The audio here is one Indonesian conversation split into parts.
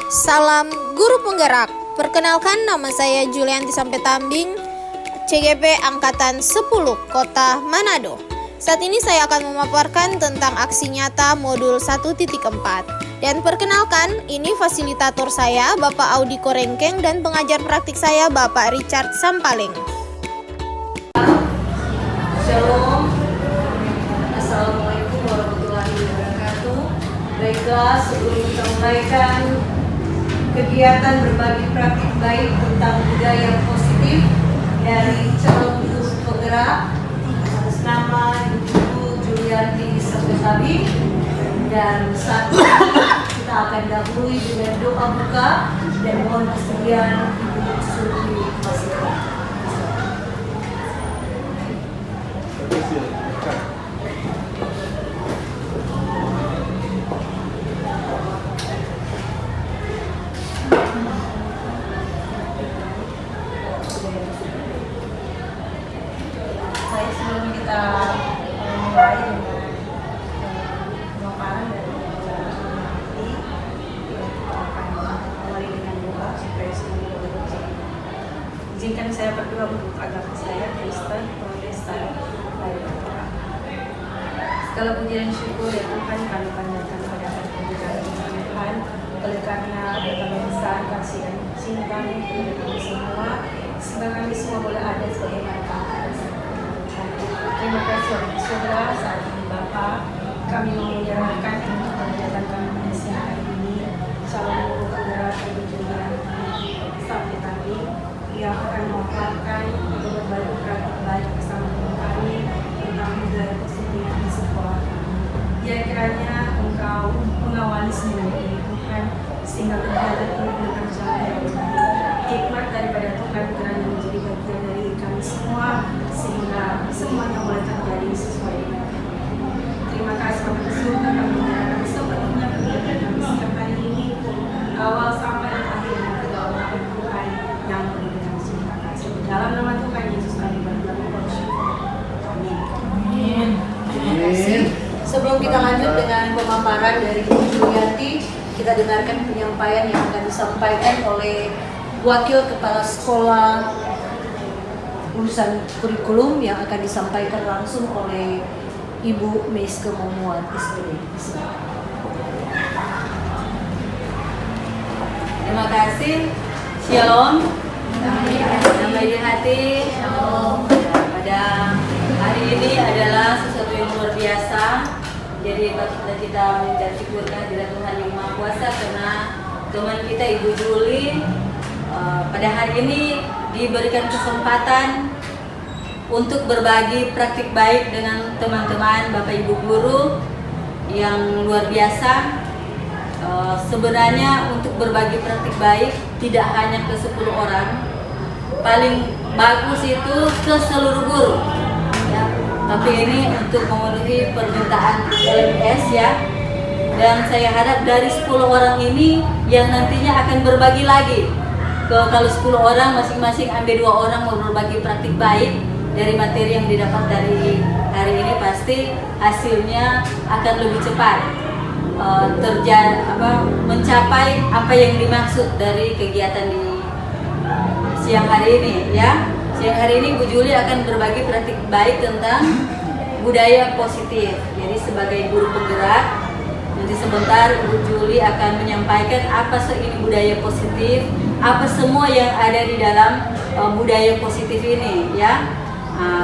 Salam Guru Penggerak. Perkenalkan, nama saya Julianti Sampetambing, CGP Angkatan 10, Kota Manado. Saat ini saya akan memaparkan tentang aksi nyata modul 1.4. Dan perkenalkan, ini fasilitator saya, Bapak Audi Korengkeng, dan pengajar praktik saya, Bapak Richard Sampaleng. Shalom. Assalamualaikum warahmatullahi wabarakatuh. Baiklah, sebelum kita mulaikan kegiatan berbagi praktik baik tentang budaya positif dari calon guru penggerak atas nama Ibu Julianti Sampetambing, dan saat ini kita akan dahului dengan doa buka dan mohon kesediaan Ibu Suti Masika. Sebelum kita mulai dengan pemaparan dari nanti, kita akan mulai dengan doa supaya semuanya berdoa. Izinkan saya berdoa untuk agama saya, Kristen, Protestan, baik Tuhan. Segala puji dan syukur ya Tuhan, kami panjatkan pada kemuliaan Tuhan, oleh karena betapa besar kasih dan cinta-Mu kepada kami semua, sehingga kami semua boleh ada sebagai anak-anak. Terima kasih untuk saudara. Saat ini Bapak, kami mau menyerahkan untuk kegiatan kami pada siang hari ini calon guru penggerak Ibu Julianti Sampetambing yang akan memaparkan untuk berbagi praktik baik bersama dengan kami tentang budaya positif di sekolah kami. Ya, kiranya Engkau mengawali semua ini Tuhan, sehingga kegiatan ini berjalan dengan baik. Hikmat daripada Tuhan kiranya menjadi bagian dari kami semua, sehingga semuanya boleh terjadi sesuai dengan kehendak. Terima kasih Bapak Yesus, kami menyerahkan sepenuhnya kegiatan kami setiap hari ini, awal sampai akhir dengan kedaulatan Tuhan yang penuh dengan cinta kasih. Dalam nama Tuhan Yesus kami berdoa. Amin. Terima kasih. Sebelum kita lanjut dengan pemaparan dari Ibu Julianti, kita dengarkan penyampaian yang akan disampaikan oleh Wakil Kepala Sekolah urusan kurikulum yang akan disampaikan langsung oleh Ibu Meiske Momuan SPD. Terima kasih. Shalom. Damai di hati. Shalom. Pada hari ini adalah sesuatu yang luar biasa. Jadi kita mengucap syukur kehadirat Tuhan yang Maha Kuasa karena teman kita Ibu Juli pada hari ini diberikan kesempatan untuk berbagi praktik baik dengan teman-teman Bapak Ibu guru yang luar biasa. Sebenarnya untuk berbagi praktik baik tidak hanya ke 10 orang, paling bagus itu ke seluruh guru ya. Tapi ini untuk memenuhi permintaan LMS ya. Dan saya harap dari 10 orang ini yang nantinya akan berbagi lagi. Kalau 10 orang masing-masing ambil 2 orang mau berbagi praktik baik dari materi yang didapat dari hari ini, pasti hasilnya akan lebih cepat mencapai apa yang dimaksud dari kegiatan di siang hari ini ya. Siang hari ini Bu Juli akan berbagi praktik baik tentang budaya positif. Jadi sebagai guru penggerak, nanti sebentar Bu Juli akan menyampaikan apa ini budaya positif, apa semua yang ada di dalam budaya positif ini ya.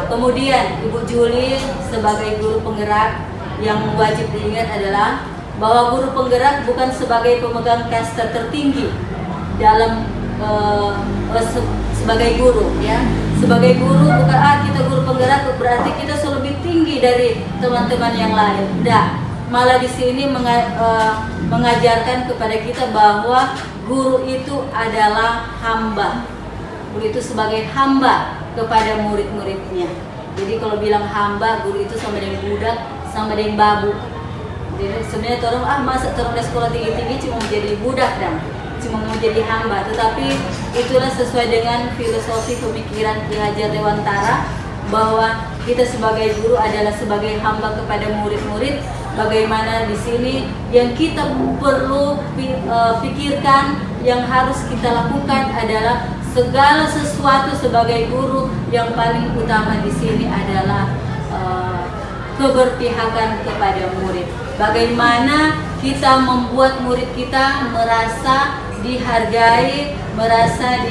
Kemudian Ibu Juli sebagai guru penggerak yang wajib diingat adalah bahwa guru penggerak bukan sebagai pemegang kasta tertinggi dalam sebagai guru ya. Sebagai guru bukan kita guru penggerak berarti kita lebih tinggi dari teman-teman yang lain. Tidak. Malah di sini mengajarkan kepada kita bahwa guru itu adalah hamba. Guru itu sebagai hamba kepada murid-muridnya. Jadi kalau bilang hamba, guru itu sama dengan budak, sama dengan babu. Jadi sebenarnya orang masa orang sekolah tinggi-tinggi cuma menjadi budak dan cuma mau jadi hamba. Tetapi itulah sesuai dengan filosofi pemikiran Ki Hajar Dewantara bahwa kita sebagai guru adalah sebagai hamba kepada murid-murid. Bagaimana di sini yang kita perlu pikirkan, yang harus kita lakukan adalah segala sesuatu sebagai guru yang paling utama di sini adalah keberpihakan kepada murid. Bagaimana kita membuat murid kita merasa dihargai, merasa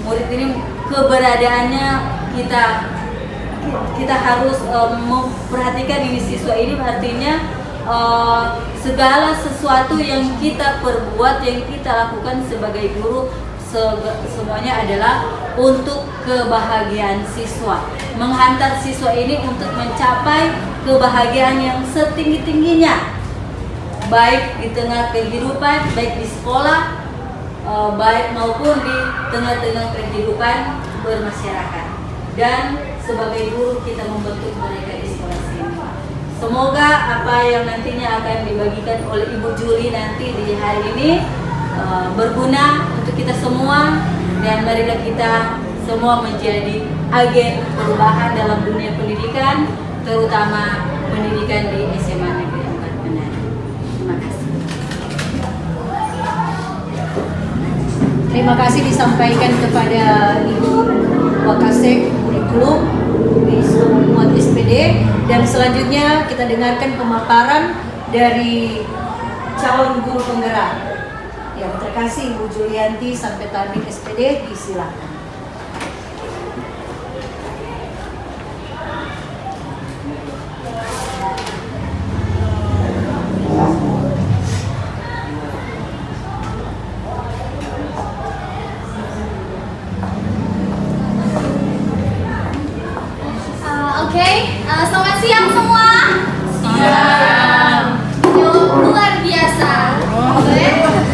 murid ini keberadaannya kita harus memperhatikan ini siswa ini, artinya segala sesuatu yang kita perbuat, yang kita lakukan sebagai guru, semuanya adalah untuk kebahagiaan siswa, menghantar siswa ini untuk mencapai kebahagiaan yang setinggi-tingginya, baik di tengah kehidupan, baik di sekolah, baik maupun di tengah-tengah kehidupan bermasyarakat. Dan sebagai guru kita membentuk mereka di sekolah sini. Semoga apa yang nantinya akan dibagikan oleh Ibu Juli nanti di hari ini berguna untuk kita semua, dan marilah kita semua menjadi agen perubahan dalam dunia pendidikan, terutama pendidikan di SMA Negeri 4 Manado. Terima kasih. Terima kasih disampaikan kepada Ibu Wakasek Kurikulum di Muat SPD, dan selanjutnya kita dengarkan pemaparan dari calon guru penggerak. Yang terkasih Ibu Julianti sampai Tanding SPD, disilakan. Selamat siang semua. Siang. Luar biasa.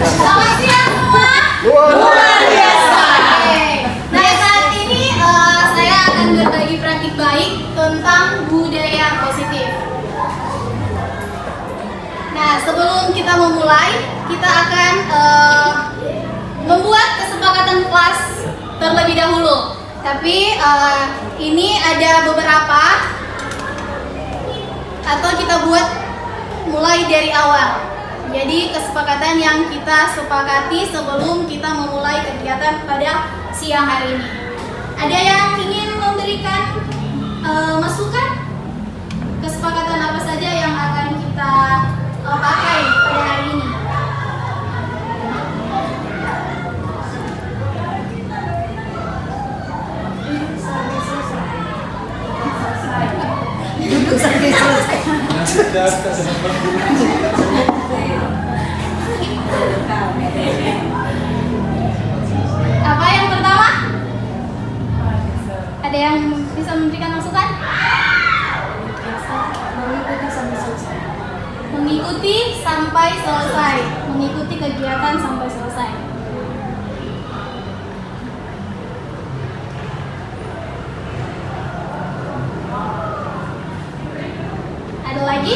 Selamat siang semua. Luar biasa. Nah, saat ini saya akan berbagi praktik baik tentang budaya positif. Nah, sebelum kita memulai, kita akan membuat kesepakatan kelas terlebih dahulu. Tapi ini ada beberapa, atau kita buat mulai dari awal. Jadi kesepakatan yang kita sepakati sebelum kita memulai kegiatan pada siang hari ini. Ada yang ingin memberikan masukan? Kesepakatan apa saja yang akan kita pakai pada hari ini? Duduk sampai selesai. Apa yang pertama? Ada yang bisa memberikan masukan? Mengikuti sampai selesai. Mengikuti sampai selesai. Mengikuti kegiatan sampai selesai. Ada lagi?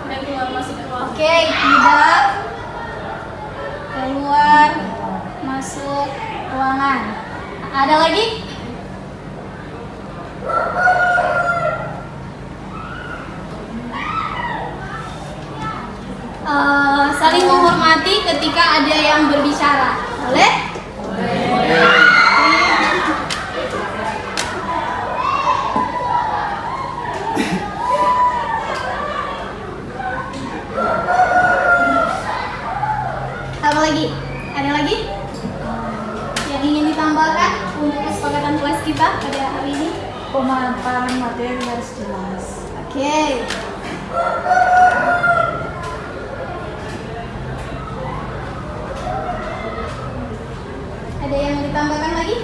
Udah keluar masuk keluar. Oke, tidak keluar masuk ruangan. Ada lagi? Saling menghormati ketika ada yang berbicara. Boleh? Apa lagi? Ada lagi yang ingin ditambahkan untuk kesepakatan kelas kita pada hari ini? Pemaparan materi harus jelas. Oke. Ada yang mau ditambahkan lagi?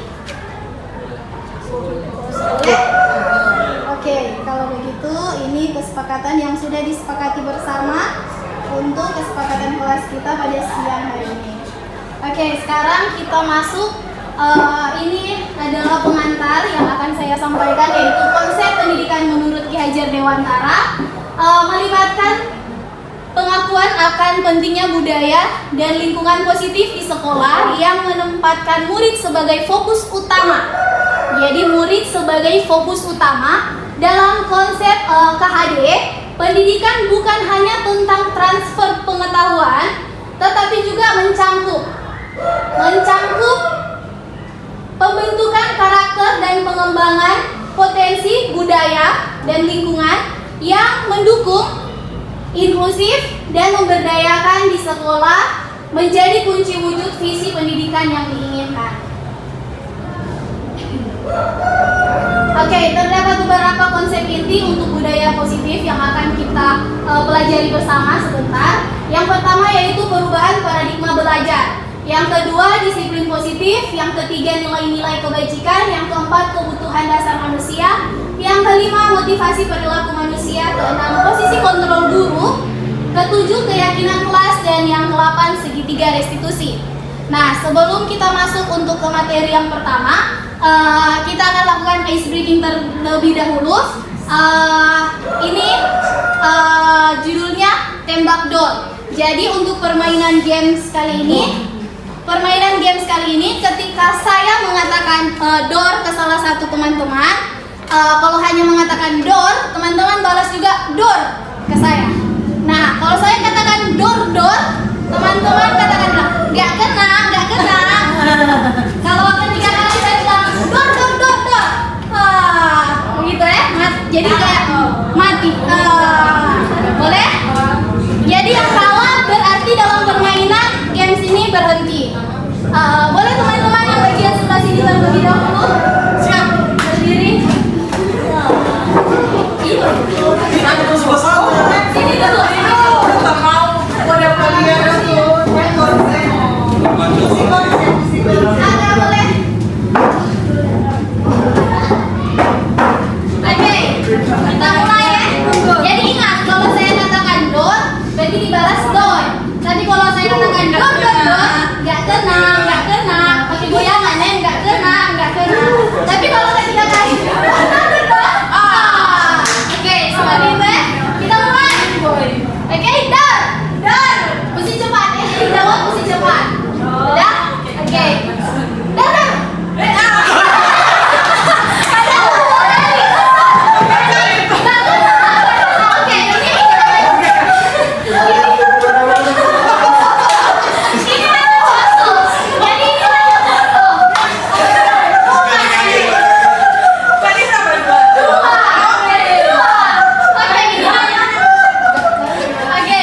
Boleh? Oke, kalau begitu ini kesepakatan yang sudah disepakati bersama untuk kesepakatan kelas kita pada siang hari ini. Oke, sekarang kita masuk. Ini adalah pengantar yang akan saya sampaikan, yaitu konsep pendidikan menurut Ki Hajar Dewantara, melibatkan pengakuan akan pentingnya budaya dan lingkungan positif di sekolah yang menempatkan murid sebagai fokus utama. Jadi murid sebagai fokus utama dalam konsep KHD, pendidikan bukan hanya tentang transfer pengetahuan, tetapi juga mencangkup pembentukan karakter dan pengembangan potensi budaya dan lingkungan yang mendukung, inklusif, dan memberdayakan di sekolah menjadi kunci wujud visi pendidikan yang diinginkan. Oke, terdapat beberapa konsep inti untuk budaya positif yang akan kita pelajari bersama sebentar. Yang pertama yaitu perubahan paradigma belajar. Yang kedua, disiplin positif. Yang ketiga, nilai-nilai kebajikan. Yang keempat, kebutuhan dasar manusia. Yang kelima, motivasi perilaku manusia. Keenam, posisi kontrol guru. Ketujuh, keyakinan kelas. Dan yang kedelapan, segitiga restitusi. Nah, sebelum kita masuk untuk ke materi yang pertama, kita akan lakukan ice breaking terlebih dahulu. Ini judulnya tembak door. Jadi untuk permainan games kali ini, ketika saya mengatakan door ke salah satu teman-teman, kalau hanya mengatakan door, teman-teman balas juga door ke saya. Nah, kalau saya katakan door, teman-teman katakan nggak kena. Kalau ketika kali saya bilang door, begitu ya, jadi kayak mati. Boleh? Jadi yang kalah berarti dalam permainan games ini berhenti. Boleh teman-teman yang bagian sebelah sini terlebih dahulu siap berdiri. Sini dulu. Ada boleh. Oke, kita mulai ya. Jadi ingat, kalau saya katakan door, berarti dibalas door. Tapi kalau saya katakan door, nggak kena. Pakai goyangan ya, nggak kena. Tapi kalau saya tidak kasih door, oke, seperti itu ya. Kita mulai. Oke, door. Mesti cepat ya, jadi jawab mesti cepat. Udah? Oke. Door. Oke,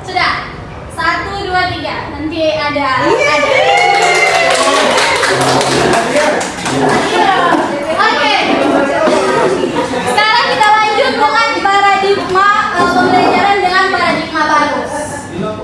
Sudah. 1, 2, 3. Nanti ada. Oke. Sekarang kita lanjut dengan paradigma pembelajaran dengan paradigma baru.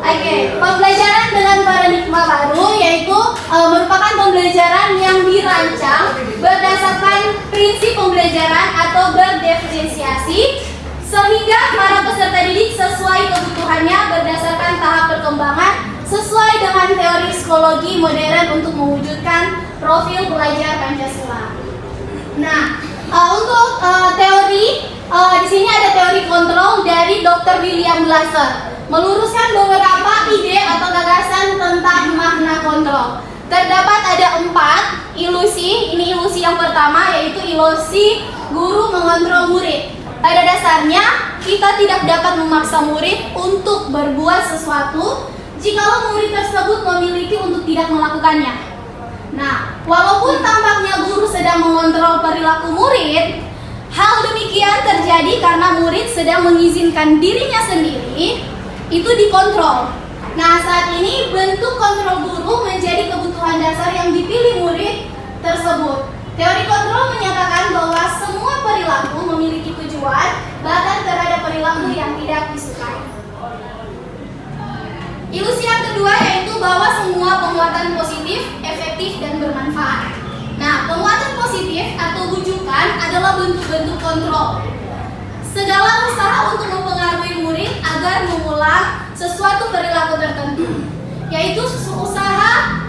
Oke, pembelajaran dengan paradigma baru yaitu merupakan pembelajaran yang dirancang berdasarkan prinsip pembelajaran atau berdiferensiasi sehingga para peserta didik sesuai kebutuhannya berdasarkan tahap perkembangan sesuai dengan teori psikologi modern untuk mewujudkan profil pelajar Pancasila. Nah, untuk teori di sini ada teori kontrol dari Dr. William Glasser meluruskan beberapa ide atau gagasan tentang makna kontrol. Terdapat ada 4 ilusi. Ini ilusi yang pertama yaitu ilusi guru mengontrol murid. Pada dasarnya kita tidak dapat memaksa murid untuk berbuat sesuatu jikalau murid tersebut memiliki untuk tidak melakukannya. Nah, walaupun tampaknya guru sedang mengontrol perilaku murid, hal demikian terjadi karena murid sedang mengizinkan dirinya sendiri itu dikontrol. Nah, saat ini bentuk kontrol guru menjadi kebutuhan dasar yang dipilih murid tersebut. Teori kontrol menyatakan bahwa semua perilaku memiliki tujuan, bahkan terhadap perilaku yang tidak disukai. Ilusi yang kedua yaitu bahwa semua penguatan positif, efektif, dan bermanfaat. Nah, penguatan positif atau bujukan adalah bentuk-bentuk kontrol. Segala usaha untuk mempengaruhi murid agar mengulang sesuatu perilaku tertentu, yaitu usaha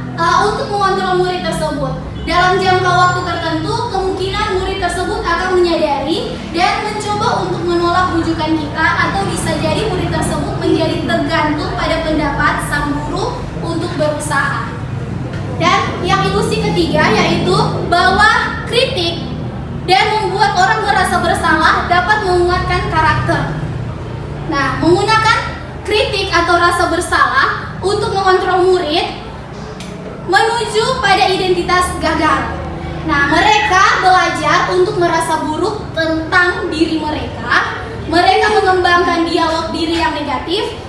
untuk mengontrol murid tersebut. Dalam jangka waktu tertentu, kemungkinan murid tersebut akan menyadari dan mencoba untuk menolak bujukan kita, atau bisa jadi murid tersebut menjadi tergantung pada pendapat sang guru untuk berusaha. Dan yang ilusi ketiga yaitu bahwa kritik dan membuat orang merasa bersalah dapat menguatkan karakter. Nah, menggunakan kritik atau rasa bersalah untuk mengontrol murid menuju pada identitas gagal. Nah, mereka belajar untuk merasa buruk tentang diri mereka. Mereka mengembangkan dialog diri yang negatif.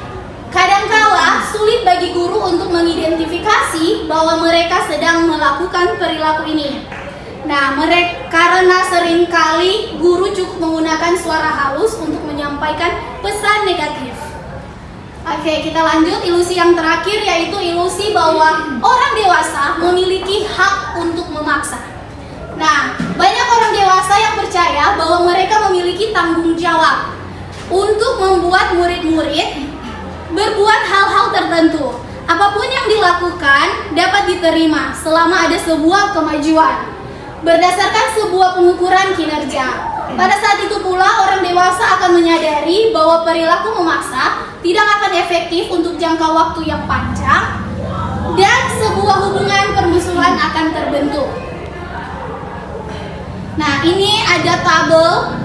Kadangkala sulit bagi guru untuk mengidentifikasi bahwa mereka sedang melakukan perilaku ini. Nah, karena seringkali guru cukup menggunakan suara halus untuk menyampaikan pesan negatif. Oke, kita lanjut. Ilusi yang terakhir yaitu ilusi bahwa orang dewasa memiliki hak untuk memaksa. Nah, banyak orang dewasa yang percaya bahwa mereka memiliki tanggung jawab untuk membuat murid-murid berbuat hal-hal tertentu. Apapun yang dilakukan dapat diterima selama ada sebuah kemajuan berdasarkan sebuah pengukuran kinerja. Pada saat itu pula orang dewasa akan menyadari bahwa perilaku memaksa tidak akan efektif untuk jangka waktu yang panjang dan sebuah hubungan permusuhan akan terbentuk. Nah, ini ada tabel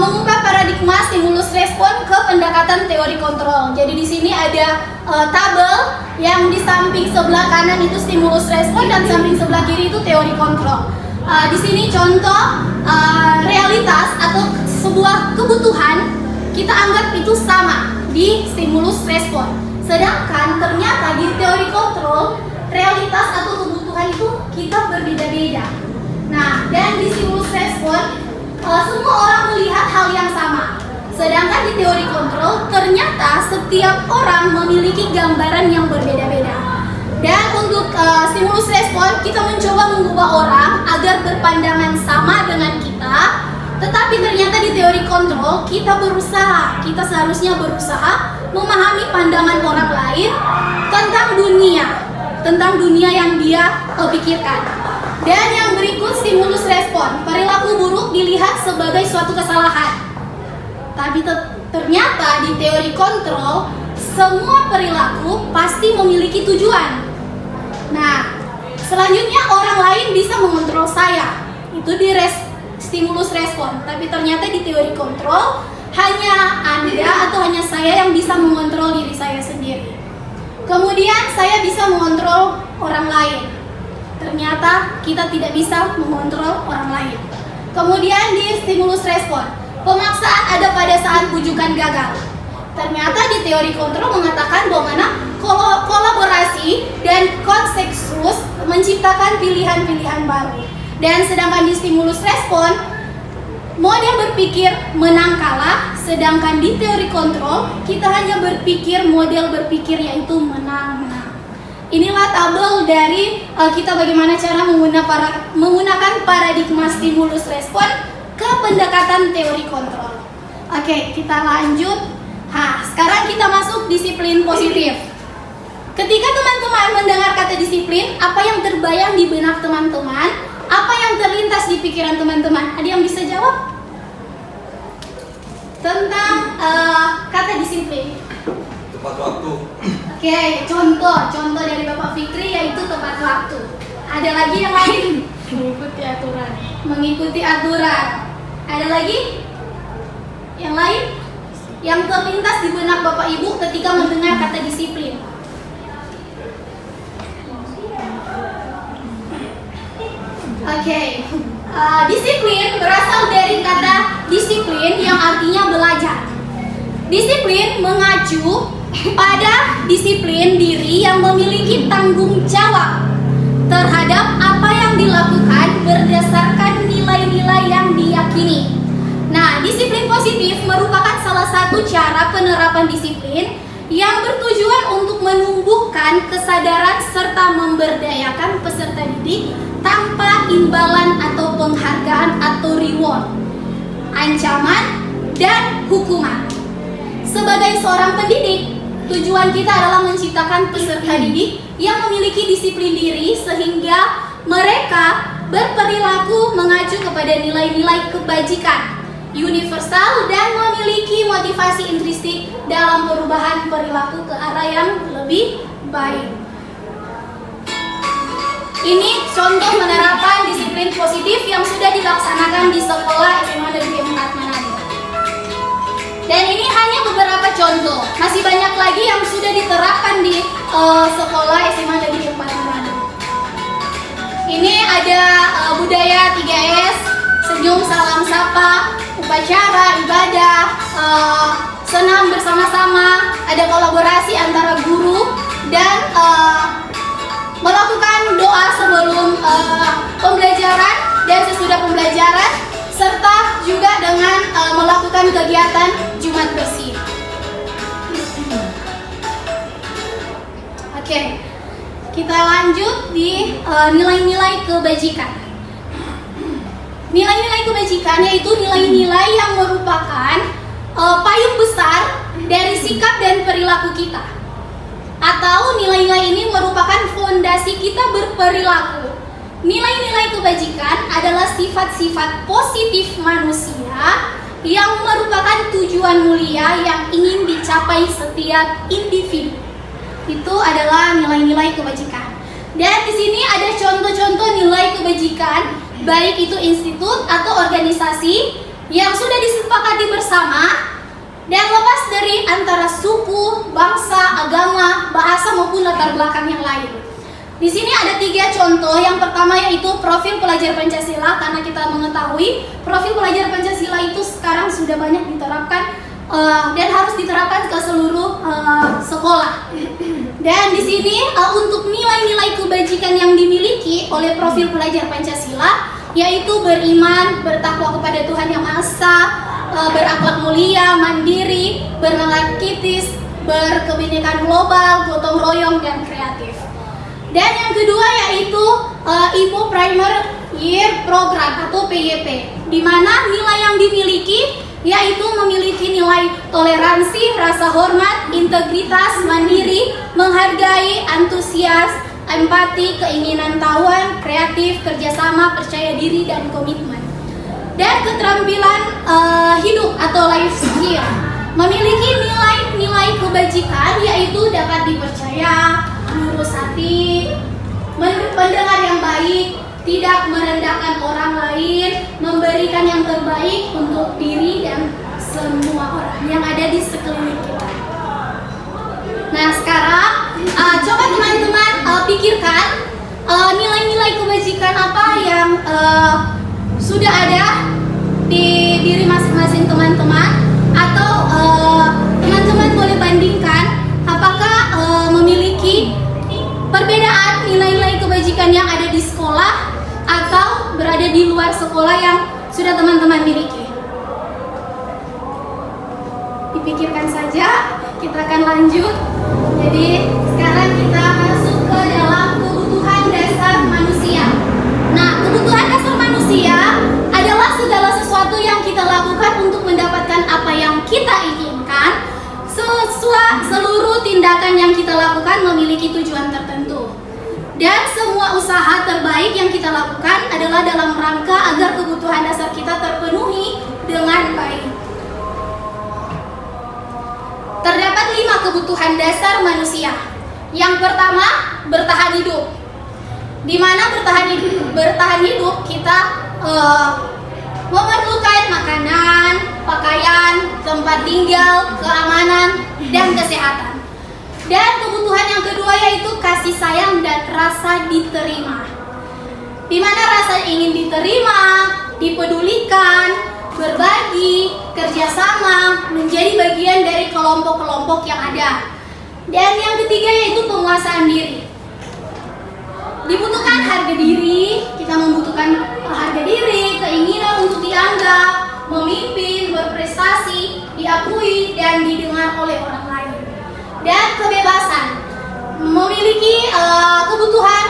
mengungkap paradigma stimulus respon ke pendekatan teori kontrol. Jadi di sini ada tabel yang di samping sebelah kanan itu stimulus respon dan samping sebelah kiri itu teori kontrol. Di sini contoh realitas atau sebuah kebutuhan kita anggap itu sama di stimulus respon. Sedangkan ternyata di teori kontrol realitas atau kebutuhan itu kita berbeda-beda. Nah, dan di stimulus respon semua orang melihat hal yang sama. Sedangkan di teori kontrol ternyata setiap orang memiliki gambaran yang berbeda-beda. Dan untuk stimulus respon kita mencoba mengubah orang agar berpandangan sama dengan kita. Tetapi ternyata di teori kontrol kita seharusnya berusaha memahami pandangan orang lain tentang dunia yang dia pikirkan. Dan yang berikut stimulus respon, perilaku buruk dilihat sebagai suatu kesalahan. Tapi ternyata di teori kontrol semua perilaku pasti memiliki tujuan. Nah, selanjutnya orang lain bisa mengontrol saya. Itu di stimulus respon. Tapi ternyata di teori kontrol hanya Anda atau hanya saya yang bisa mengontrol diri saya sendiri. Kemudian saya bisa mengontrol orang lain. Ternyata kita tidak bisa mengontrol orang lain. Kemudian di stimulus respon, pemaksaan ada pada saat bujukan gagal. Ternyata di teori kontrol mengatakan bahwa mana kolaborasi dan konsensus menciptakan pilihan-pilihan baru. Dan sedangkan di stimulus respon, model berpikir menang kalah, sedangkan di teori kontrol kita hanya berpikir model berpikir yaitu menang-menang. Inilah tabel dari kita bagaimana cara menggunakan paradigma stimulus respon ke pendekatan teori kontrol. Oke, kita lanjut. Sekarang kita masuk disiplin positif. Ketika teman-teman mendengar kata disiplin, apa yang terbayang di benak teman-teman? Apa yang terlintas di pikiran teman-teman? Ada yang bisa jawab? Tentang kata disiplin. Tepat waktu. Oke, contoh dari Bapak Fikri yaitu tepat waktu. Ada lagi yang lain? Mengikuti aturan. Mengikuti aturan. Ada lagi? Yang lain? Yang terlintas di benak Bapak Ibu ketika mendengar kata disiplin. Oke, disiplin berasal dari kata disiplin yang artinya belajar. Disiplin mengacu pada disiplin diri yang memiliki tanggung jawab terhadap apa yang dilakukan berdasarkan nilai-nilai yang diyakini. Nah, disiplin positif merupakan salah satu cara penerapan disiplin yang bertujuan untuk menumbuhkan kesadaran serta memberdayakan peserta didik tanpa imbalan atau penghargaan atau reward, ancaman, dan hukuman. Sebagai seorang pendidik, tujuan kita adalah menciptakan peserta didik yang memiliki disiplin diri sehingga mereka berperilaku mengacu kepada nilai-nilai kebajikan universal dan memiliki motivasi intrinsik dalam perubahan perilaku ke arah yang lebih baik. Ini contoh penerapan disiplin positif yang sudah dilaksanakan di sekolah SMA Negeri 4 Manado. Dan ini hanya beberapa contoh, masih banyak lagi yang sudah diterapkan di sekolah SMA Negeri 4 Manado. Ini ada budaya 3S, senyum, salam, sapa, upacara, ibadah, senam bersama-sama, ada kolaborasi antara guru dan melakukan doa sebelum pembelajaran dan sesudah pembelajaran, serta juga dengan melakukan kegiatan Jumat bersih. Oke, kita lanjut di nilai-nilai kebajikan. Nilai-nilai kebajikan yaitu nilai-nilai yang merupakan payung besar dari sikap dan perilaku kita. Atau nilai-nilai ini merupakan fondasi kita berperilaku. Nilai-nilai kebajikan adalah sifat-sifat positif manusia yang merupakan tujuan mulia yang ingin dicapai setiap individu. Itu adalah nilai-nilai kebajikan. Dan di sini ada contoh-contoh nilai kebajikan, baik itu institut atau organisasi yang sudah disepakati bersama dan lepas dari antara suku, bangsa, agama, bahasa maupun latar belakang yang lain. Di sini ada 3 contoh. Yang pertama yaitu profil pelajar Pancasila, karena kita mengetahui profil pelajar Pancasila itu sekarang sudah banyak diterapkan dan harus diterapkan ke seluruh sekolah. Dan di sini untuk nilai-nilai kebajikan yang dimiliki oleh profil pelajar Pancasila yaitu beriman, bertakwa kepada Tuhan Yang Maha Esa, berakhlak mulia, mandiri, bernalar kritis, berkebinekaan global, gotong royong, dan kreatif. Dan yang kedua yaitu IPO Primer Year Program atau PYP, di mana nilai yang dimiliki yaitu memiliki nilai toleransi, rasa hormat, integritas, mandiri, menghargai, antusias, empati, keinginan tahuan, kreatif, kerjasama, percaya diri, dan komitmen. Dan keterampilan hidup atau life skill, memiliki nilai-nilai kebajikan yaitu dapat dipercaya, lurus hati, mendengar yang baik, tidak merendahkan orang lain, memberikan yang terbaik untuk diri dan semua orang yang ada di sekeliling kita. Nah sekarang coba teman-teman pikirkan nilai-nilai kebajikan apa yang sudah ada di diri masing-masing teman-teman, atau teman-teman membandingkan apakah memiliki perbedaan nilai-nilai kebajikan yang ada di sekolah atau berada di luar sekolah yang sudah teman-teman miliki. Dipikirkan saja, kita akan lanjut. Jadi sekarang kita masuk ke dalam kebutuhan dasar manusia. Nah, kebutuhan dasar manusia adalah segala sesuatu yang kita lakukan untuk mendapatkan apa yang kita inginkan. Seluruh tindakan yang kita lakukan memiliki tujuan tertentu. Dan semua usaha terbaik yang kita lakukan adalah dalam rangka agar kebutuhan dasar kita terpenuhi dengan baik. Terdapat 5 kebutuhan dasar manusia. Yang pertama, bertahan hidup. Di mana bertahan hidup kita memerlukan makanan, pakaian, tempat tinggal, keamanan, dan kesehatan. Dan kebutuhan yang kedua yaitu kasih sayang dan rasa diterima. Di mana rasa ingin diterima, dipedulikan, berbagi, kerjasama, menjadi bagian dari kelompok-kelompok yang ada. Dan yang ketiga yaitu penguasaan diri. Dibutuhkan harga diri, kita membutuhkan harga diri, keinginan untuk dianggap, memimpin, berprestasi, diakui, dan didengar oleh orang lain. Dan kebebasan, memiliki kebutuhan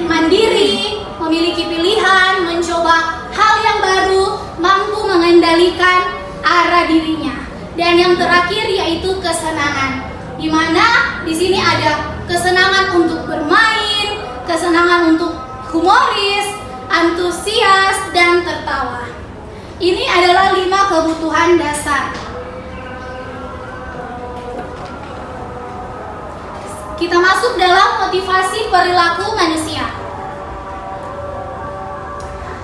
mandiri, memiliki pilihan, mencoba hal yang baru, mampu mengendalikan arah dirinya. Dan yang terakhir yaitu kesenangan, di mana di sini ada kesenangan untuk bermain, kesenangan untuk humoris, antusias, dan tertawa. Ini adalah 5 kebutuhan dasar. Kita masuk dalam motivasi perilaku manusia.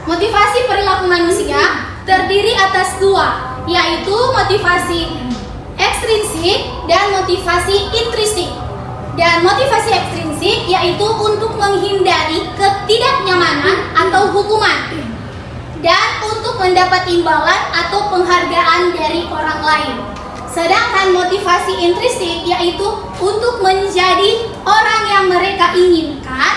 Motivasi perilaku manusia terdiri atas 2, yaitu motivasi ekstrinsik dan motivasi intrinsik. Dan motivasi ekstrinsik yaitu untuk menghindari ketidaknyamanan atau hukuman, dan untuk mendapat imbalan atau penghargaan dari orang lain. Sedangkan motivasi intrinsik yaitu untuk menjadi orang yang mereka inginkan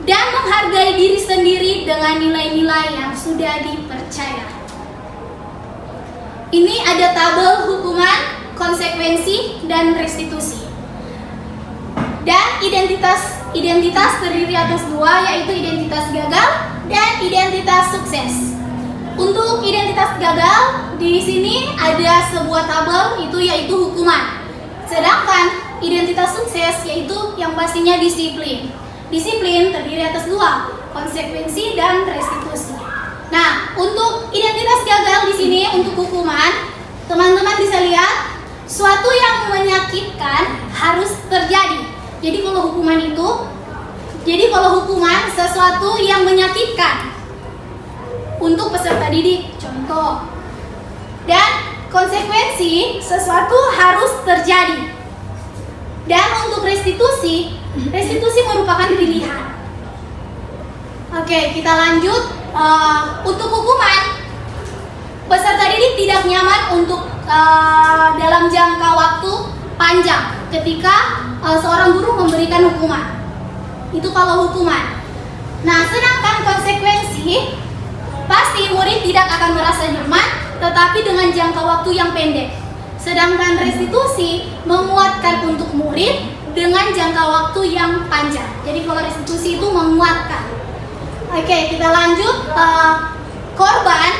dan menghargai diri sendiri dengan nilai-nilai yang sudah dipercaya. Ini ada tabel hukuman, konsekuensi, dan restitusi. Dan identitas terdiri atas 2, yaitu identitas gagal dan identitas sukses. Untuk identitas gagal, di sini ada sebuah tabel yaitu hukuman. Sedangkan identitas sukses yaitu yang pastinya disiplin. Disiplin terdiri atas 2, konsekuensi dan restitusi. Nah, untuk identitas gagal di sini untuk hukuman, teman-teman bisa lihat suatu yang menyakitkan harus terjadi. Jadi kalau hukuman sesuatu yang menyakitkan untuk peserta didik, contoh. Dan konsekuensi sesuatu harus terjadi. Dan untuk restitusi merupakan pilihan. Oke, kita lanjut. Untuk hukuman, peserta didik tidak nyaman untuk dalam jangka waktu panjang ketika seorang guru memberikan hukuman. Itu kalau hukuman. Nah, sedangkan konsekuensi, pasti murid tidak akan merasa nyaman, tetapi dengan jangka waktu yang pendek. Sedangkan restitusi menguatkan untuk murid dengan jangka waktu yang panjang. Jadi kalau restitusi itu menguatkan. Oke, kita lanjut. Korban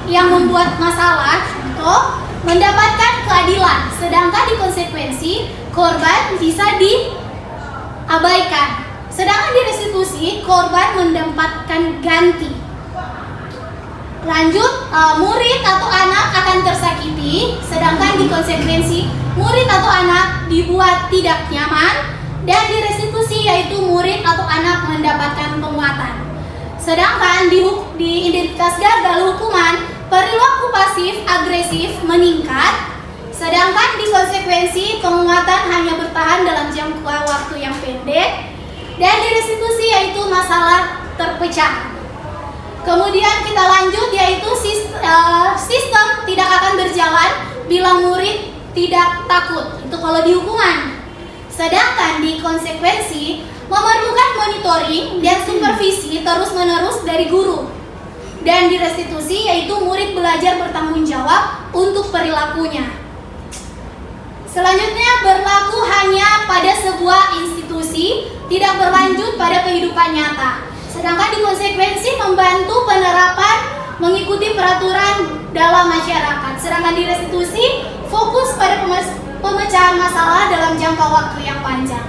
yang membuat masalah, contoh, mendapatkan keadilan. Sedangkan di konsekuensi, korban bisa diabaikan. Sedangkan di restitusi, korban mendapatkan ganti. Lanjut, murid atau anak akan tersakiti, sedangkan di konsekuensi murid atau anak dibuat tidak nyaman, dan di restitusi yaitu murid atau anak mendapatkan penguatan. Sedangkan di identitas gagal hukuman, perilaku pasif agresif meningkat, sedangkan di konsekuensi penguatan hanya bertahan dalam jangka waktu yang pendek, dan di restitusi yaitu masalah terpecah. Kemudian kita lanjut yaitu sistem tidak akan berjalan bila murid tidak takut. Itu kalau di hukuman. Sedangkan di konsekuensi memerlukan monitoring dan supervisi terus-menerus dari guru. Dan di restitusi yaitu murid belajar bertanggung jawab untuk perilakunya. Selanjutnya berlaku hanya pada sebuah institusi, tidak berlanjut pada kehidupan nyata. Sedangkan di konsekuensi membantu penerapan mengikuti peraturan dalam masyarakat. Sedangkan di restitusi fokus pada pemecahan masalah dalam jangka waktu yang panjang.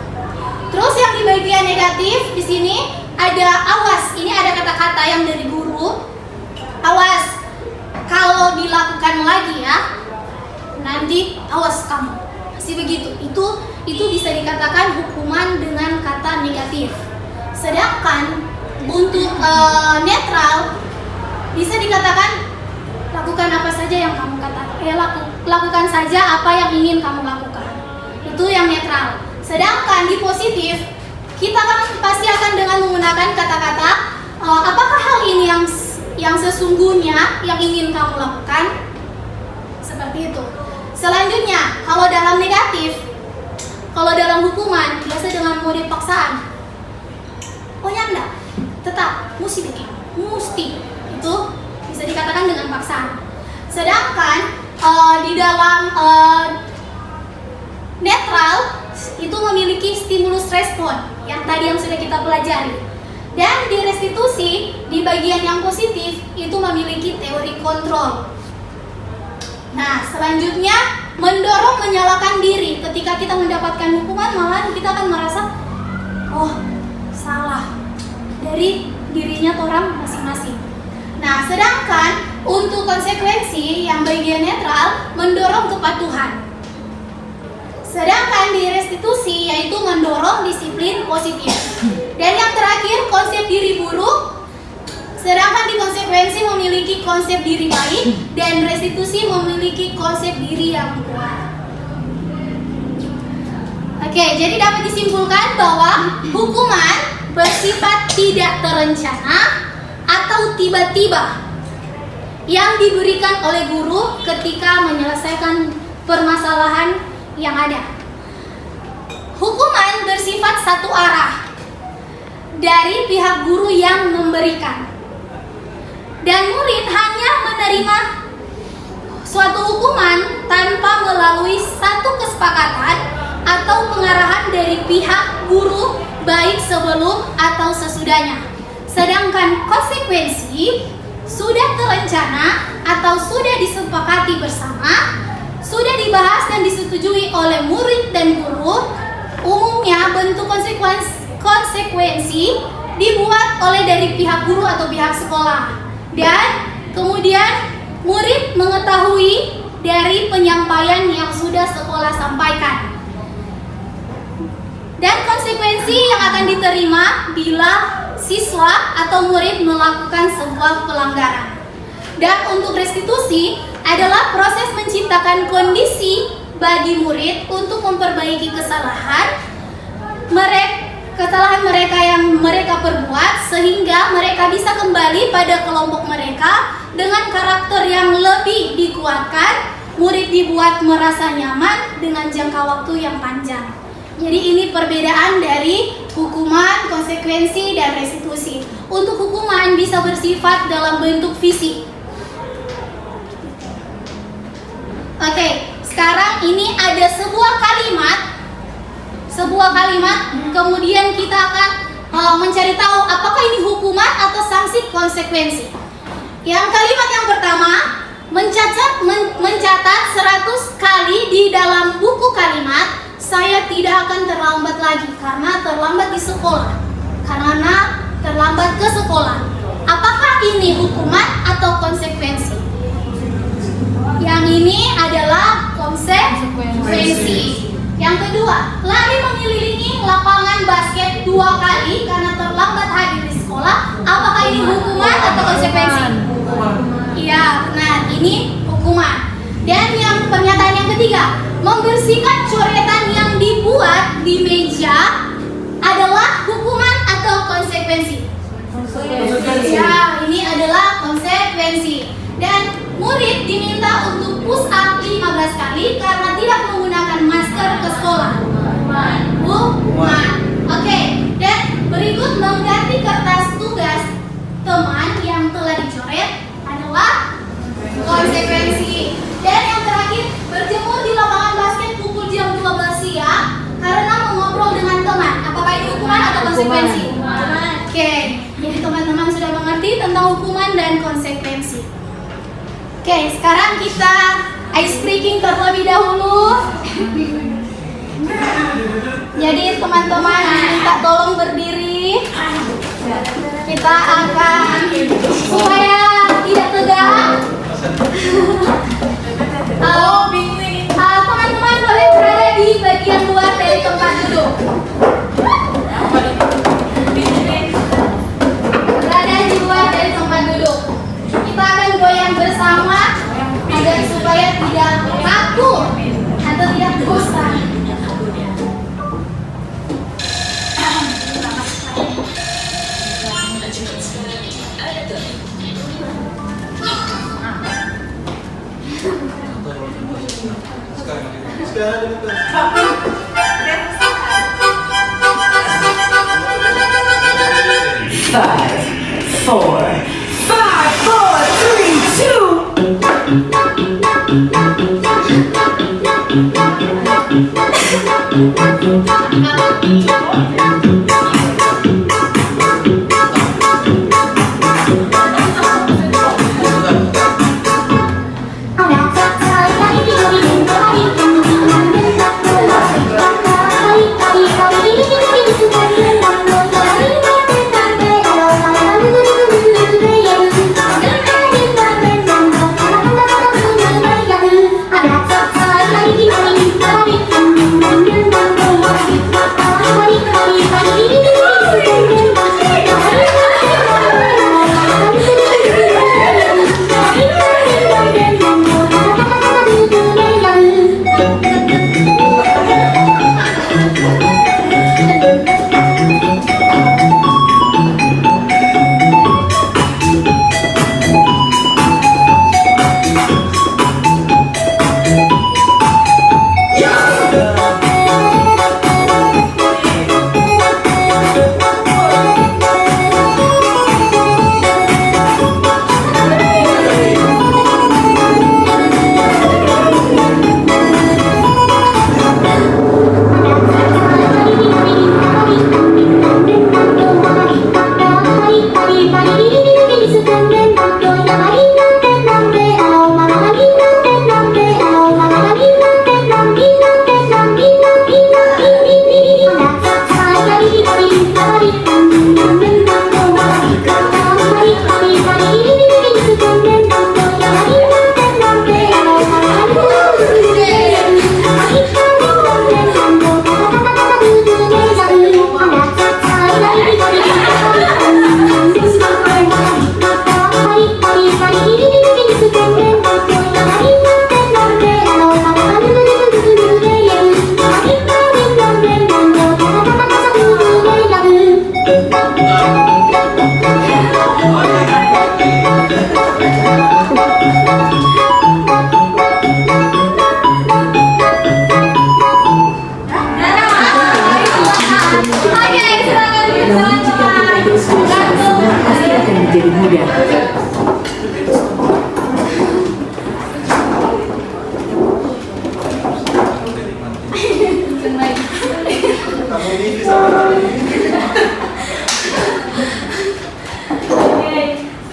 Terus yang di bagian negatif di sini ada awas. Ini ada kata-kata yang dari guru. Awas, kalau dilakukan lagi ya, nanti awas kamu. Masih begitu. Itu bisa dikatakan hukuman dengan kata negatif. Sedangkan untuk netral bisa dikatakan lakukan apa saja yang kamu katakan. Lakukan saja apa yang ingin kamu lakukan. Itu yang netral. Sedangkan di positif kita kan pasti akan dengan menggunakan kata-kata apakah hal ini yang sesungguhnya yang ingin kamu lakukan? Seperti itu. Selanjutnya, kalau dalam negatif, kalau dalam hukuman biasa dengan mode paksaan. Pokoknya enggak, tetap mesti bikin, mesti. Itu bisa dikatakan dengan paksaan. Sedangkan di dalam netral itu memiliki stimulus respon yang tadi yang sudah kita pelajari. Dan di restitusi di bagian yang positif itu memiliki teori kontrol. Nah, selanjutnya mendorong menyalahkan diri. Ketika kita mendapatkan hukuman, malah kita akan merasa oh, salah dari dirinya orang masing-masing. Nah, sedangkan untuk konsekuensi yang bagian netral mendorong kepatuhan. Sedangkan di restitusi yaitu mendorong disiplin positif. Dan yang terakhir konsep diri buruk. Sedangkan di konsekuensi memiliki konsep diri baik dan restitusi memiliki konsep diri yang kuat. Oke, jadi dapat disimpulkan bahwa hukuman bersifat tidak terencana atau tiba-tiba yang diberikan oleh guru ketika menyelesaikan permasalahan yang ada. Hukuman bersifat satu arah dari pihak guru yang memberikan. Dan murid hanya menerima suatu hukuman tanpa melalui satu kesepakatan atau pengarahan dari pihak guru baik sebelum atau sesudahnya. Sedangkan konsekuensi sudah terencana atau sudah disepakati bersama, sudah dibahas dan disetujui oleh murid dan guru. Umumnya bentuk konsekuensi dibuat oleh dari pihak guru atau pihak sekolah. Dan kemudian murid mengetahui dari penyampaian yang sudah sekolah sampaikan. Dan konsekuensi yang akan diterima bila siswa atau murid melakukan sebuah pelanggaran. Dan untuk restitusi adalah proses menciptakan kondisi bagi murid untuk memperbaiki kesalahan mereka yang mereka perbuat sehingga mereka bisa kembali pada kelompok mereka dengan karakter yang lebih dikuatkan. Murid dibuat merasa nyaman dengan jangka waktu yang panjang. Jadi ini perbedaan dari hukuman, konsekuensi, dan restitusi. Untuk hukuman bisa bersifat dalam bentuk fisik. Oke, sekarang ini ada sebuah kalimat, kemudian kita akan mencari tahu apakah ini hukuman atau sanksi konsekuensi. Yang kalimat yang pertama, mencatat 100 kali di dalam buku kalimat, saya tidak akan terlambat lagi karena terlambat di sekolah. Karena terlambat ke sekolah. Apakah ini hukuman atau konsekuensi? Yang ini adalah konsekuensi. Yang kedua, lari mengelilingi lapangan basket 2 kali karena terlambat hadir di sekolah. Apakah ini hukuman atau konsekuensi? Iya, benar. Ini hukuman. Dan yang pernyataan yang ketiga, membersihkan coretan yang dibuat di meja adalah hukuman atau konsekuensi? Ya, ini adalah konsekuensi. Dan murid diminta untuk push up 15 kali karena tidak menggunakan masker konsekuensi. Oke, jadi teman-teman sudah mengerti tentang hukuman dan konsekuensi. Oke, sekarang kita ice breaking terlebih dahulu. Jadi teman-teman minta tolong berdiri. Kita akan supaya tidak tegak. Teman-teman boleh berada di bagian luar dari tempat duduk. Berada di luar dari tempat duduk. Kita akan goyang bersama agar supaya tidak kaku atau tidak bosan. Five, four, three, two.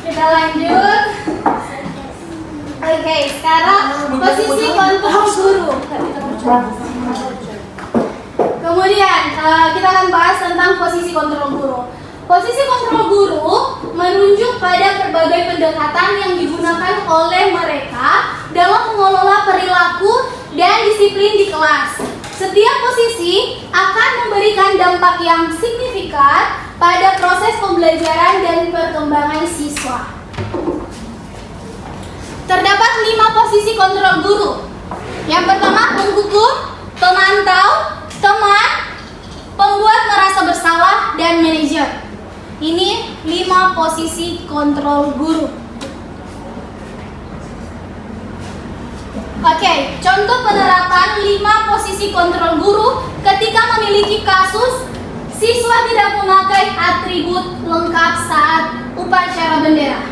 Kita lanjut. Oke, sekarang posisi kontrol guru. Kemudian kita akan bahas tentang posisi kontrol guru. Posisi kontrol guru menunjuk pada berbagai pendekatan yang digunakan oleh mereka dalam mengelola perilaku dan disiplin di kelas. Setiap posisi akan memberikan dampak yang signifikan pada proses pembelajaran dan perkembangan siswa. Terdapat 5 posisi kontrol guru. Yang pertama, penghukum, pemantau, teman, pembuat merasa bersalah, dan manajer. Ini 5 posisi kontrol guru. Oke, contoh penerapan 5 posisi kontrol guru ketika memiliki kasus siswa tidak memakai atribut lengkap saat upacara bendera.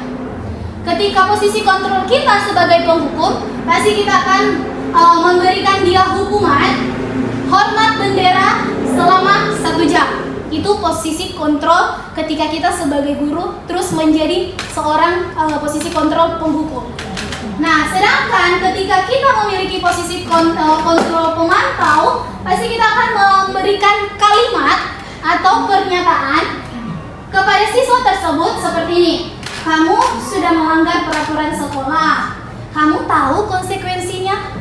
Ketika posisi kontrol kita sebagai penghukum, pasti kita akan memberikan dia hukuman hormat bendera selama 1 jam. Itu posisi kontrol ketika kita sebagai guru terus menjadi seorang posisi kontrol penghukum. Nah, sedangkan ketika kita memiliki posisi kontrol pemantau, pasti kita akan memberikan kalimat atau pernyataan kepada siswa tersebut seperti ini. Kamu sudah melanggar peraturan sekolah. Kamu tahu konsekuensinya?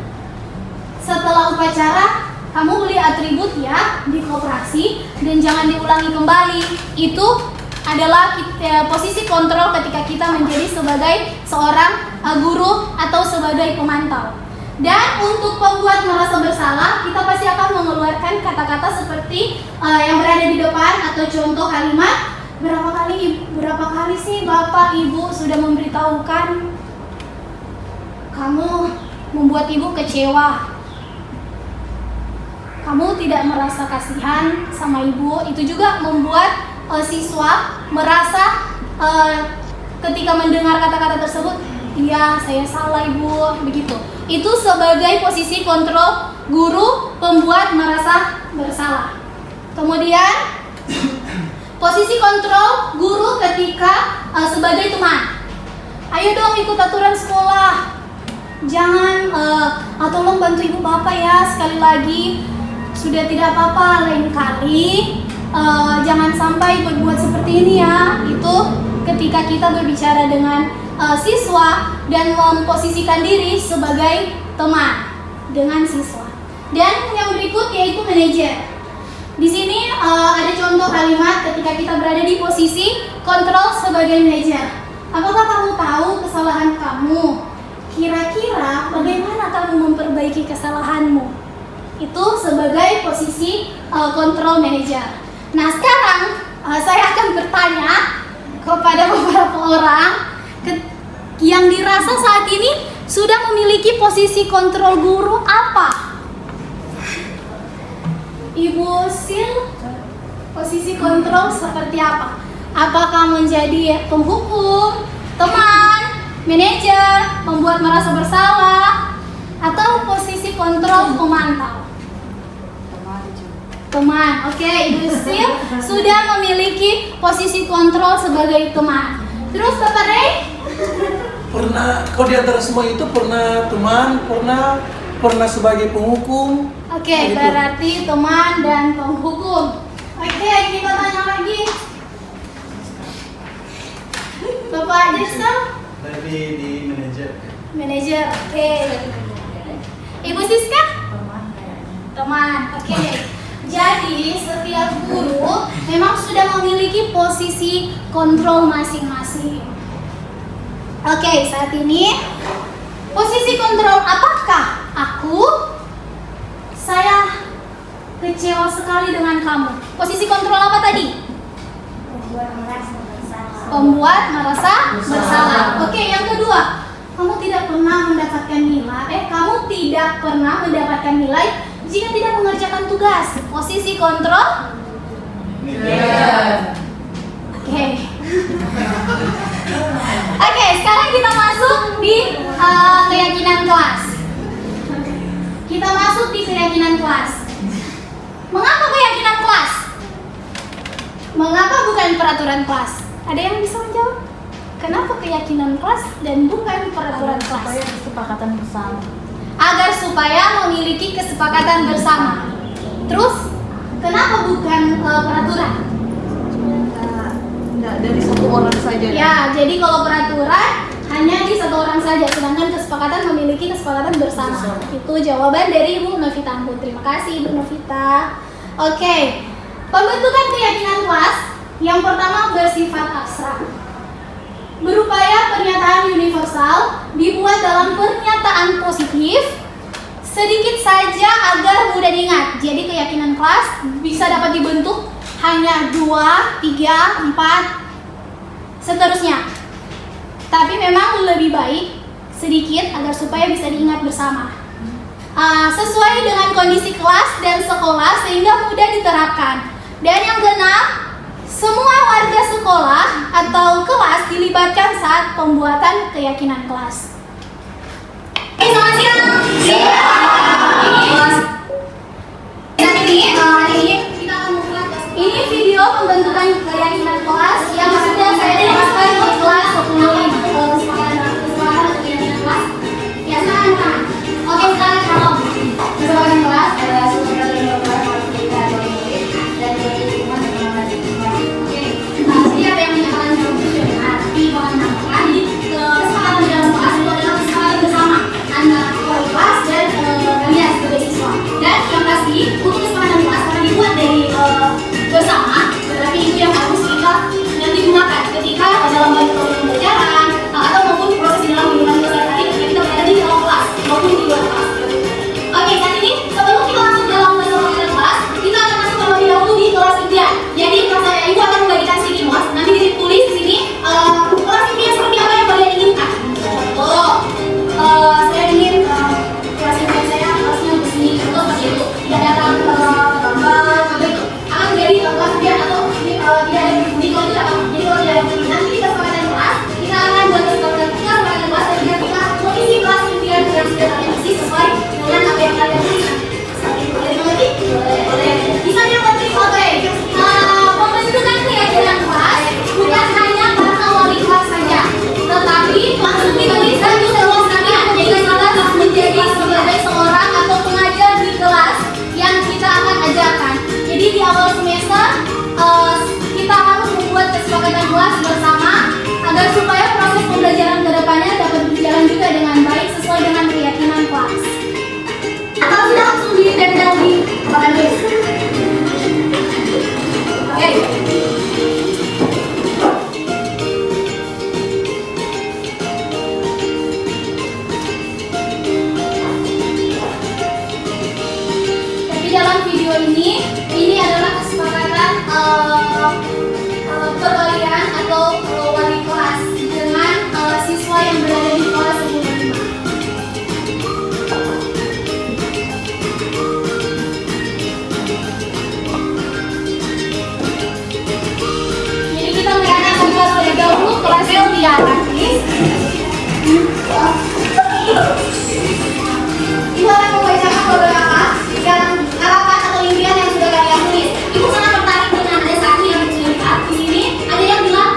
Setelah upacara, kamu beli atribut ya di koperasi dan jangan diulangi kembali. Itu adalah posisi kontrol ketika kita menjadi sebagai seorang guru atau sebagai pemantau. Dan untuk pembuat merasa bersalah, kita pasti akan mengeluarkan kata-kata seperti yang berada di depan atau contoh kalimat. Berapa kali sih Bapak Ibu sudah memberitahukan kamu membuat Ibu kecewa. Kamu tidak merasa kasihan sama ibu, itu juga membuat siswa merasa ketika mendengar kata-kata tersebut, iya saya salah ibu, begitu. Itu sebagai posisi kontrol guru pembuat merasa bersalah. Kemudian posisi kontrol guru ketika sebagai teman. Ayo dong ikut aturan sekolah. Jangan tolong bantu ibu bapak ya sekali lagi. Sudah tidak apa-apa, lain kali jangan sampai berbuat seperti ini ya. Itu ketika kita berbicara dengan siswa dan memposisikan diri sebagai teman dengan siswa. Dan yang berikut yaitu manajer. Di sini ada contoh kalimat ketika kita berada di posisi kontrol sebagai manajer. Apakah kamu tahu kesalahan kamu? Kira-kira bagaimana kamu memperbaiki kesalahanmu? Itu sebagai posisi kontrol manager. Nah sekarang saya akan bertanya kepada beberapa orang yang dirasa saat ini sudah memiliki posisi kontrol guru apa? Ibu Sil, posisi kontrol seperti apa? Apakah menjadi penghukum, teman, manajer, membuat merasa bersalah, atau posisi kontrol pemantau? Teman, oke, Ibu Sil sudah memiliki posisi kontrol sebagai teman. Terus Bapak Rey? Pernah, kalau di antara semua itu pernah teman, pernah sebagai penghukum. Oke, Begitu. berarti teman dan penghukum. Oke, kita tanya lagi. Bapak Jason? Tadi di manajer. Manajer, oke. Ibu Siska? Teman, oke. Jadi setiap guru memang sudah memiliki posisi kontrol masing-masing. Oke, saat ini posisi kontrol apakah saya kecewa sekali dengan kamu. Posisi kontrol apa tadi? Membuat merasa bersalah. Oke, yang kedua, kamu tidak pernah mendapatkan nilai jika tidak mengerjakan tugas. Posisi kontrol? Oke. Oke, sekarang kita masuk di keyakinan kelas. Mengapa keyakinan kelas? Mengapa bukan peraturan kelas? Ada yang bisa menjawab? Kenapa keyakinan kelas dan bukan peraturan kelas? Supaya kesepakatan bersama. Agar supaya memiliki kesepakatan bersama. Terus, kenapa bukan peraturan? Enggak dari satu orang saja. Ya, jadi kalau peraturan hanya di satu orang saja, sedangkan kesepakatan memiliki kesepakatan bersama. Itu jawaban dari Ibu Novita Ampun. Terima kasih Ibu Novita. Oke, pembentukan keyakinan kelas yang pertama bersifat abstrak. Berupaya pernyataan universal dibuat dalam pernyataan positif sedikit saja agar mudah diingat. Jadi keyakinan kelas bisa dapat dibentuk hanya 2, 3, 4, seterusnya. Tapi memang lebih baik sedikit agar supaya bisa diingat bersama. Sesuai dengan kondisi kelas dan sekolah sehingga mudah diterapkan. Dan yang keenam, semua warga sekolah atau kelas dilibatkan saat pembuatan keyakinan kelas. Selamat siang. Ini kita akan membuat ini video pembentukan keyakinan kelas yang sudah saya dapatkan di kelas 10 kesepakatan keyakinan kelas. Ya, silakan. Oke, sekarang kalau kesepakatan kelas ada sesuatu yang harus kita murid dan lingkungan dengan oke. Jadi ada yang menyatakan jawab arti bahan tambahkan. Jadi kesepakatan dalam kelas itu adalah kesepakatan bersama antara wali kelas dan kalian sebagai siswa. Dan yang pasti untuk kesepakatan kelas karena dibuat dari bersama, berarti itu yang harus kita nanti gunakan ketika dalam pembelajaran atau maupun proses di dalam kehidupan kita sehari-hari ketika kita berada di dalam kelas maupun di luar kelas. Oke, saat ini sebelum kita masuk dalam kesepakatan kelas, kita akan masuk terlebih dahulu di kelas impian. Jadi kelas saya ibu akan membagikan sticky notes, nanti ditulis di sini kelas impian seperti apa yang kalian inginkan. Contoh, saya ingin kelas impian saya kelasnya bersih, contoh seperti itu. Tidak datang gambar seperti itu. Akan menjadi kelas impian atau tidak ada di kelas itu atau jadi kalau tidak ada di nanti di kesepakatan kelas kita akan buat kesepakatan kelas dan kita mengisi kelas impian yang sudah kalian isi sesuai dengan apa yang kalian tuliskan. Kalian mengerti? Boleh. Misalnya seperti oke, pembentukan keyakinan kelas bukan hanya karena wali kelas saja, tetapi langsung ditulis dan seluruh kalian. Jadi kita menjadi sebagai seorang atau pengajar di kelas yang kita akan ajarkan. Jadi di awal semester kita harus membuat kesepakatan kelas bersama agar supaya proses pembelajaran kedepannya dapat berjalan juga dengan baik sesuai dengan keyakinan kelas. Atau tidak langsung ditempel di papan tulis. Oke. Tapi dalam video ini adalah kesepakatan perwalian atau wali kelas dengan siswa yang berada di kelas 10. Jadi kita melihatnya terlebih dahulu kelas impian. Ibu akan membacakan beberapa harapan atau impian yang sudah kalian tulis. Ibu sangat tertarik dengan ada satu yang dilihat di sini. Ada yang bilang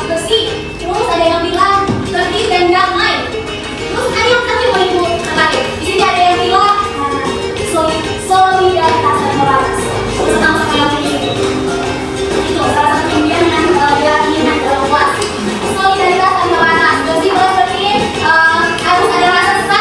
bersih, terus ada yang bilang tertib dan damai. Terus ada yang tadi mau ibu tertarik. Di sini ada yang bilang solidaritas dan moralitas. Sama-sama yang ini. Itu salah satu impian yang dia inginkan dalam kelas. Solidaritas dan moralitas. Jadi kalau seperti ini harus ada rasa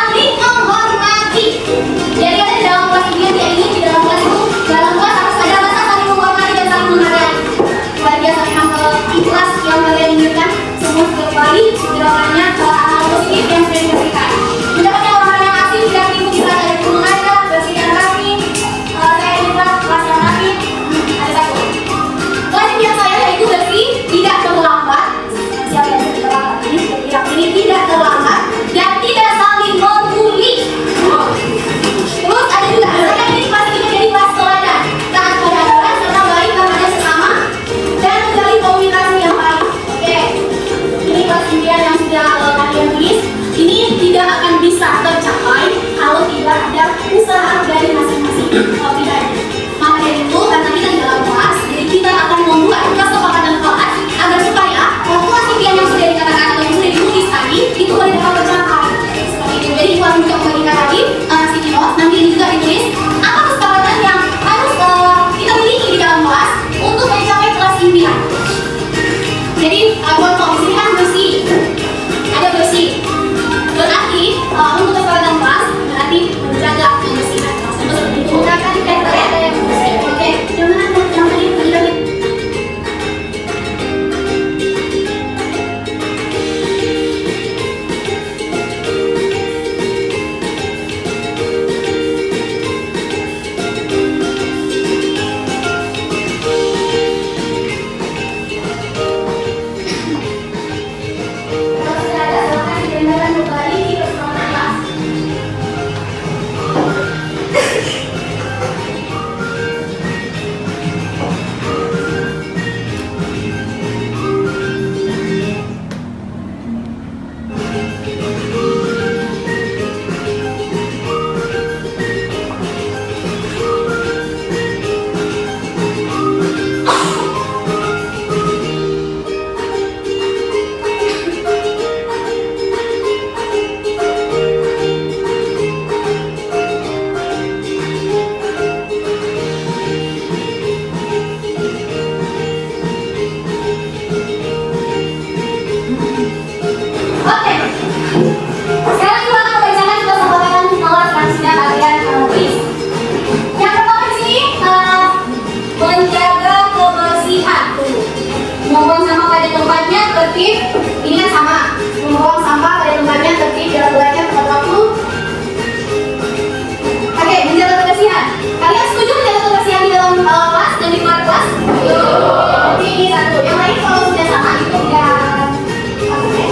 kelas? Oke, ini satu. Yang lain kalau sudah sama itu ya. Oke.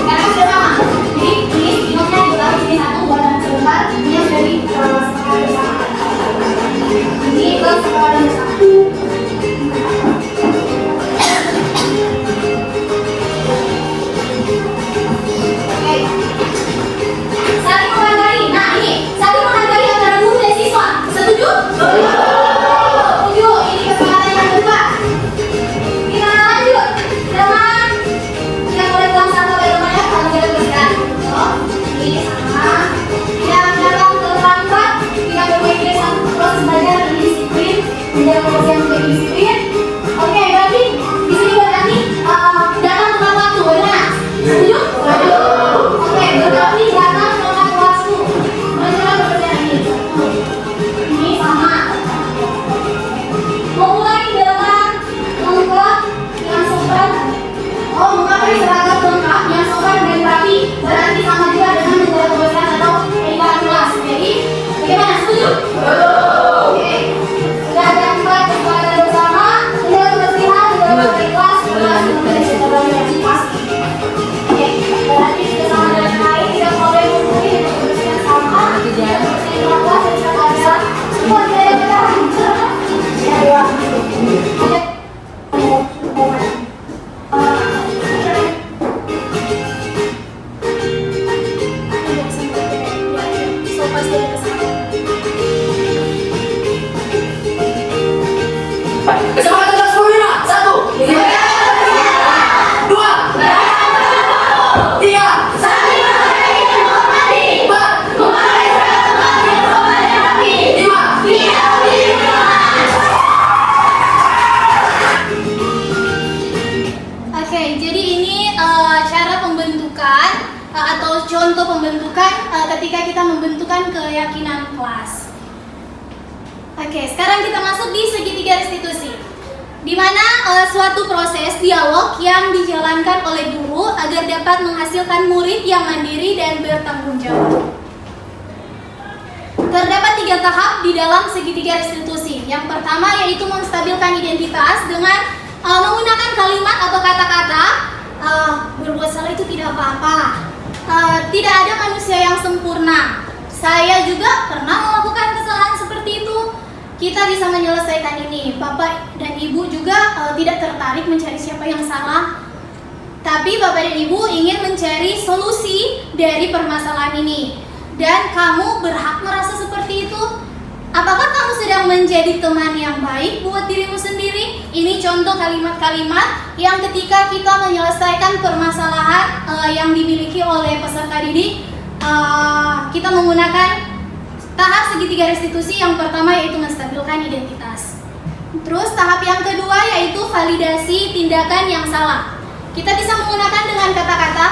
Karena sudah sama. Jadi ini minumnya dua, ini satu buat dan sebentar. Ini sudah di sekolah bersama. Ini ke sekolah bersama. Oke. Saling menghargai. Nah ini saling menghargai antara guru dan siswa. Setuju? Setuju. Ini kesempatan yang kedua. Kita lanjut dengan tidak boleh buang sampah pada rumahnya kalau tidak bersihkan. Ini sama. Tidak datang terlambat. Tidak berbagai satu proses belajar dan disiplin. Menjaga kebersihan juga disiplin. Oke, berarti di sini berarti datang tepat waktu, benar? Setuju? Oke, berarti datang tepat waktu. Menjaga kebersihan ini. Ini sama. Memulai dengan lengkap yang sopan. Oh, memakai seragam lengkap yang sopan dan rapi berarti sama juga dengan menjaga kebersihan atau etika kelas. Jadi, bagaimana? Setuju? Oke. Sudah ada 4 kesepakatan bersama. Menjaga kebersihan, menjaga kelas, pasti. Oke, berarti sudah sama dengan lain. Tidak boleh memenuhi dengan kebersihan sama. Tidak bersih kelas dan seragam. Semua tidak ada benar. Ya, dua. Oke. Kesempatan kelas 10 lima. 1, 2, 3, 4, 5. Oke, jadi ini cara pembentukan atau contoh pembentukan ketika kita membentukan keyakinan kelas. Oke, sekarang kita masuk di segitiga restitusi, di mana suatu proses dialog yang dijalankan oleh guru agar dapat menghasilkan murid yang mandiri dan bertanggung jawab. Terdapat 3 tahap di dalam segitiga restitusi. Yang pertama yaitu menstabilkan identitas dengan menggunakan kalimat atau kata-kata berbuat salah itu tidak apa-apa. Tidak ada manusia yang sempurna. Saya juga pernah melakukan kesalahan seperti itu. Kita bisa menyelesaikan ini. Bapak dan Ibu juga tidak tertarik mencari siapa yang salah. Tapi Bapak dan Ibu ingin mencari solusi dari permasalahan ini. Dan kamu berhak merasa seperti itu. Apakah kamu sedang menjadi teman yang baik buat dirimu sendiri? Ini contoh kalimat-kalimat yang ketika kita menyelesaikan permasalahan yang dimiliki oleh peserta didik, kita menggunakan tahap segitiga restitusi. Yang pertama yaitu menstabilkan identitas. Terus tahap yang kedua yaitu validasi tindakan yang salah. Kita bisa menggunakan dengan kata-kata,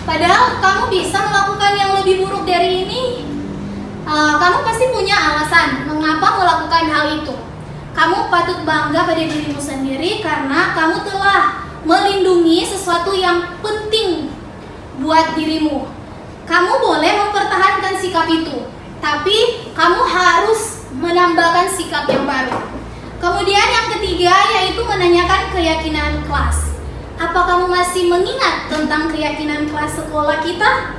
padahal kamu bisa melakukan yang lebih buruk dari ini. Kamu pasti punya alasan mengapa melakukan hal itu. Kamu patut bangga pada dirimu sendiri karena kamu telah melindungi sesuatu yang penting buat dirimu. Kamu boleh mempertahankan sikap itu, tapi kamu harus menambahkan sikap yang baru. Kemudian yang ketiga yaitu menanyakan keyakinan kelas. Apa kamu masih mengingat tentang keyakinan kelas sekolah kita?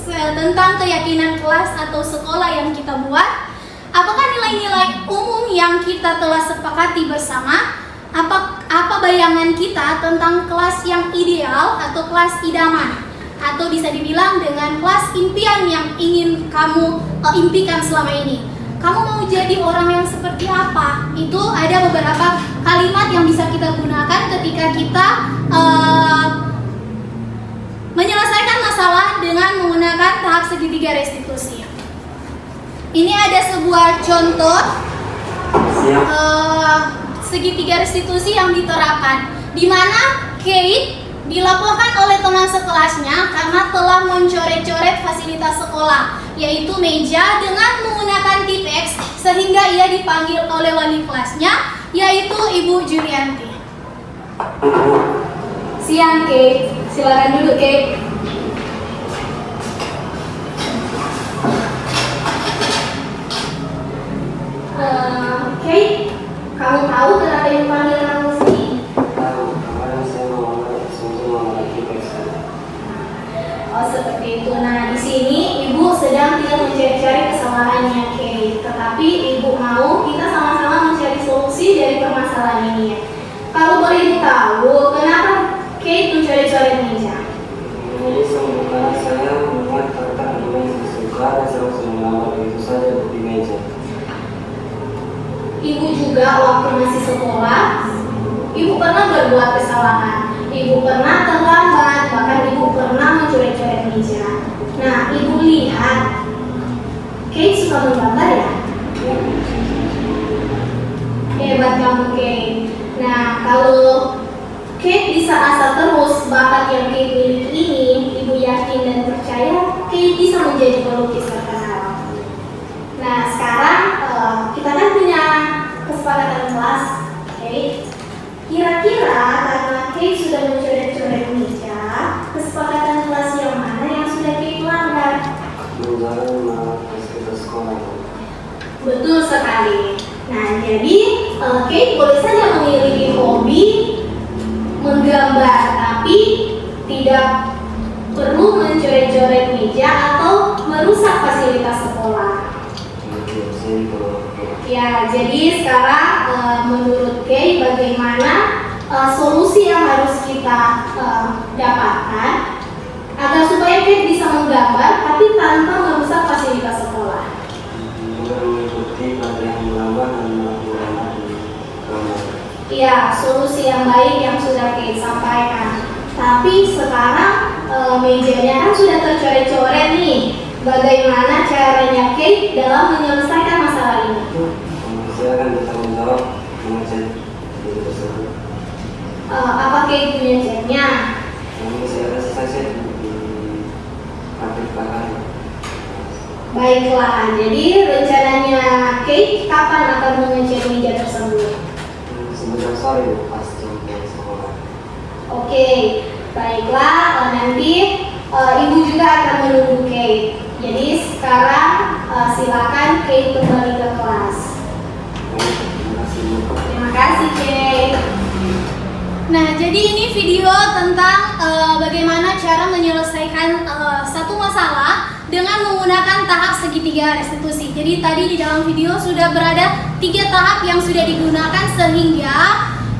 Tentang keyakinan kelas atau sekolah yang kita buat? Apakah nilai-nilai umum yang kita telah sepakati bersama? Apa bayangan kita tentang kelas yang ideal atau kelas idaman? Atau bisa dibilang dengan kelas impian yang ingin kamu impikan selama ini? Kamu mau jadi orang yang seperti apa? Itu ada beberapa kalimat yang bisa kita gunakan ketika kita menyelesaikan masalah dengan menggunakan tahap segitiga restitusi. Ini ada sebuah contoh segitiga restitusi yang diterapkan, di mana Kate dilaporkan oleh teman sekelasnya karena telah mencoret-coret fasilitas sekolah, yaitu meja dengan menggunakan Tipex, sehingga ia dipanggil oleh wali kelasnya, yaitu Ibu Julianti. Siang Kate, silakan duduk Kate. Kate, Kamu tahu kenapa ibu panggil kamu sini? Tahu, kemarin saya mau lagi periksa. Oh seperti itu. Nah di sini ibu sedang tidak mencari-cari kesalahannya Kate, tetapi ibu mau kita sama-sama mencari solusi dari permasalahan ini. Kalau boleh ibu tahu, kenapa Kate mencari-cari meja? Jadi sementara saya melihat kertas di meja sementara saya langsung melamar begitu saja di meja. Ibu juga waktu masih sekolah, ibu pernah berbuat kesalahan. Ibu pernah terlambat, bahkan ibu pernah mencoret-coret meja. Nah, ibu lihat, Kate suka menggambar ya? Hebat kamu, Kate. Nah, kalau Kate bisa asah terus bakat yang Kate miliki ini, ibu yakin dan percaya Kate bisa menjadi pelukis terkenal. Nah, sekarang kita kan punya kesepakatan kelas, Kate. Kira-kira karena Kate sudah mencoret-coret meja, kesepakatan kelas yang mana yang sudah Kate langgar? Menjalankan aktivitas sekolah. Betul sekali. Nah, jadi Kate boleh saja memiliki hobi menggambar, tapi tidak perlu mencoret-coret meja atau merusak fasilitas sekolah. Ya, jadi sekarang menurut Kate bagaimana solusi yang harus kita dapatkan agar supaya Kate bisa menggambar tapi tanpa merusak fasilitas sekolah. Mengikuti pelajaran melamar dan melakukan gambar. Iya, solusi yang baik yang sudah Kate sampaikan. Tapi sekarang mejanya kan sudah tercoret-coret nih. Bagaimana caranya Kate dalam menyelesaikan masalah ini? Saya akan bertanggung jawab mengecat diri tersebut. Apa Kate punya catnya? Nanti saya kasih saja di pabrik bahan. Baiklah, jadi rencananya Kate kapan akan mengecat meja tersebut? Sebentar sore pas jam sekolah. Oke, baiklah, nanti ibu juga akan menunggu Kate. Jadi sekarang silakan Kate kembali ke kelas. Terima kasih Kate. Nah, jadi ini video tentang bagaimana cara menyelesaikan satu masalah dengan menggunakan tahap segitiga restitusi. Jadi tadi di dalam video sudah berada 3 tahap yang sudah digunakan sehingga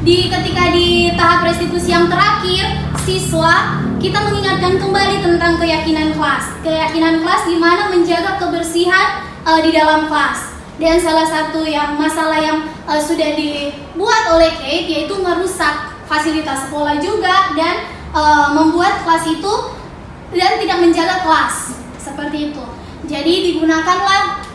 ketika di tahap restitusi yang terakhir, siswa kita mengingatkan kembali tentang keyakinan kelas. Keyakinan kelas di mana menjaga kebersihan di dalam kelas. Dan salah satu masalah yang sudah dibuat oleh Kate yaitu merusak fasilitas sekolah juga dan membuat kelas itu dan tidak menjaga kelas. Seperti itu. Jadi digunakanlah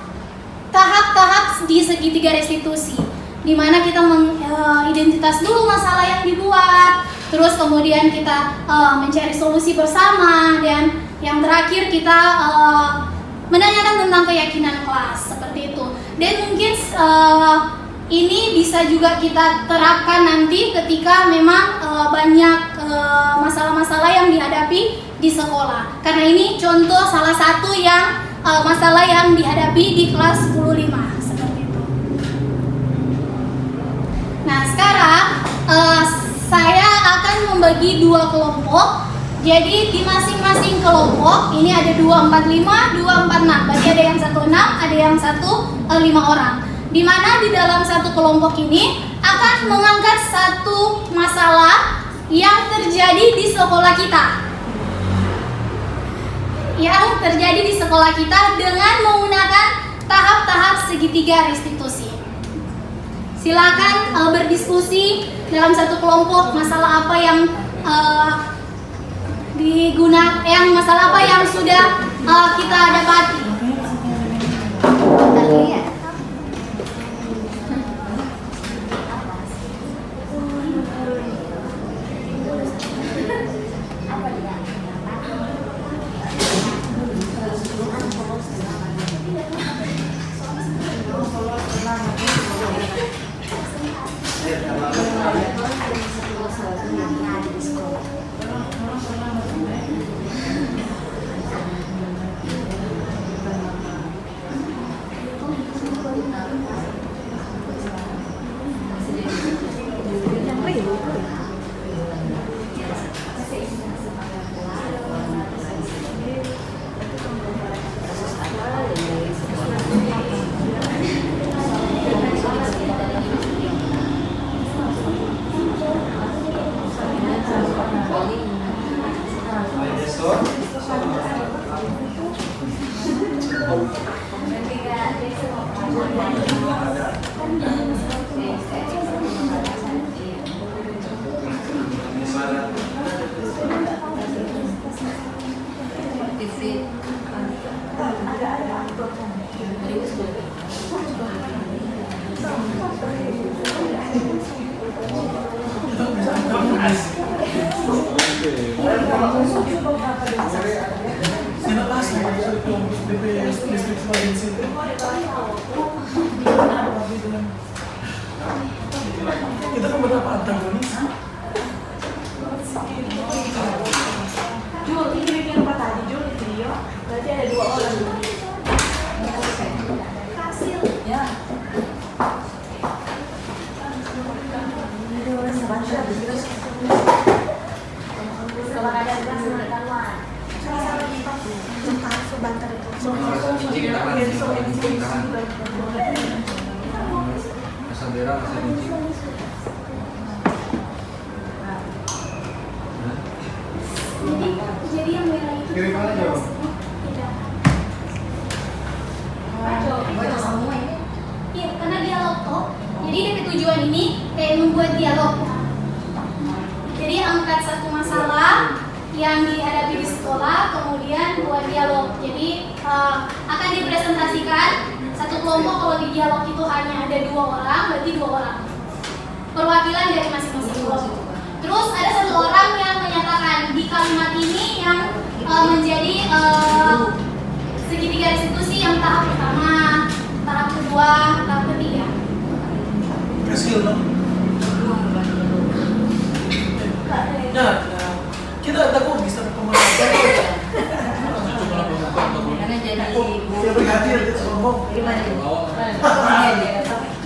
tahap-tahap di segitiga restitusi, di mana kita mengidentitas dulu masalah yang dibuat, terus kemudian kita mencari solusi bersama, dan yang terakhir kita menanyakan tentang keyakinan kelas. Seperti itu. Dan mungkin ini bisa juga kita terapkan nanti ketika memang banyak masalah-masalah yang dihadapi di sekolah. Karena ini contoh salah satu yang masalah yang dihadapi di kelas 10-5 seperti itu. Nah, sekarang saya akan membagi 2 kelompok. Jadi di masing-masing kelompok ini ada 245, 246. Berarti ada yang 16, ada yang 5 orang. Di mana di dalam satu kelompok ini akan mengangkat satu masalah yang terjadi di sekolah kita. Yang terjadi di sekolah kita dengan menggunakan tahap-tahap segitiga restitusi. Silakan berdiskusi dalam satu kelompok masalah apa yang masalah apa yang sudah kita dapati. Sini pas DP listrik sebagian situ. Kita kan berapa antagonis? Jul, ini bikin apa tadi Jul di video? Berarti ada 2 orang. Hasil. Ya. Jadi yang merah itu Kirim aja. tidak. Iya, karena dialog toh. Jadi dari tujuan ini kayak membuat dialog. Jadi angkat satu masalah yang dihadapi di sekolah, kemudian buat dialog. Jadi akan dipresentasikan satu kelompok. Kalau di dialog itu hanya ada 2 orang, berarti 2 orang. Perwakilan dari masing-masing kelompok. Terus ada 1 orang yang menyatakan di kalimat ini yang menjadi segitiga restitusi yang tahap pertama, tahap kedua, tahap ketiga. Kecil dong. Ya, kita takut bisa ketemu. Karena jadi Dia berganti dia sombong. gimana itu?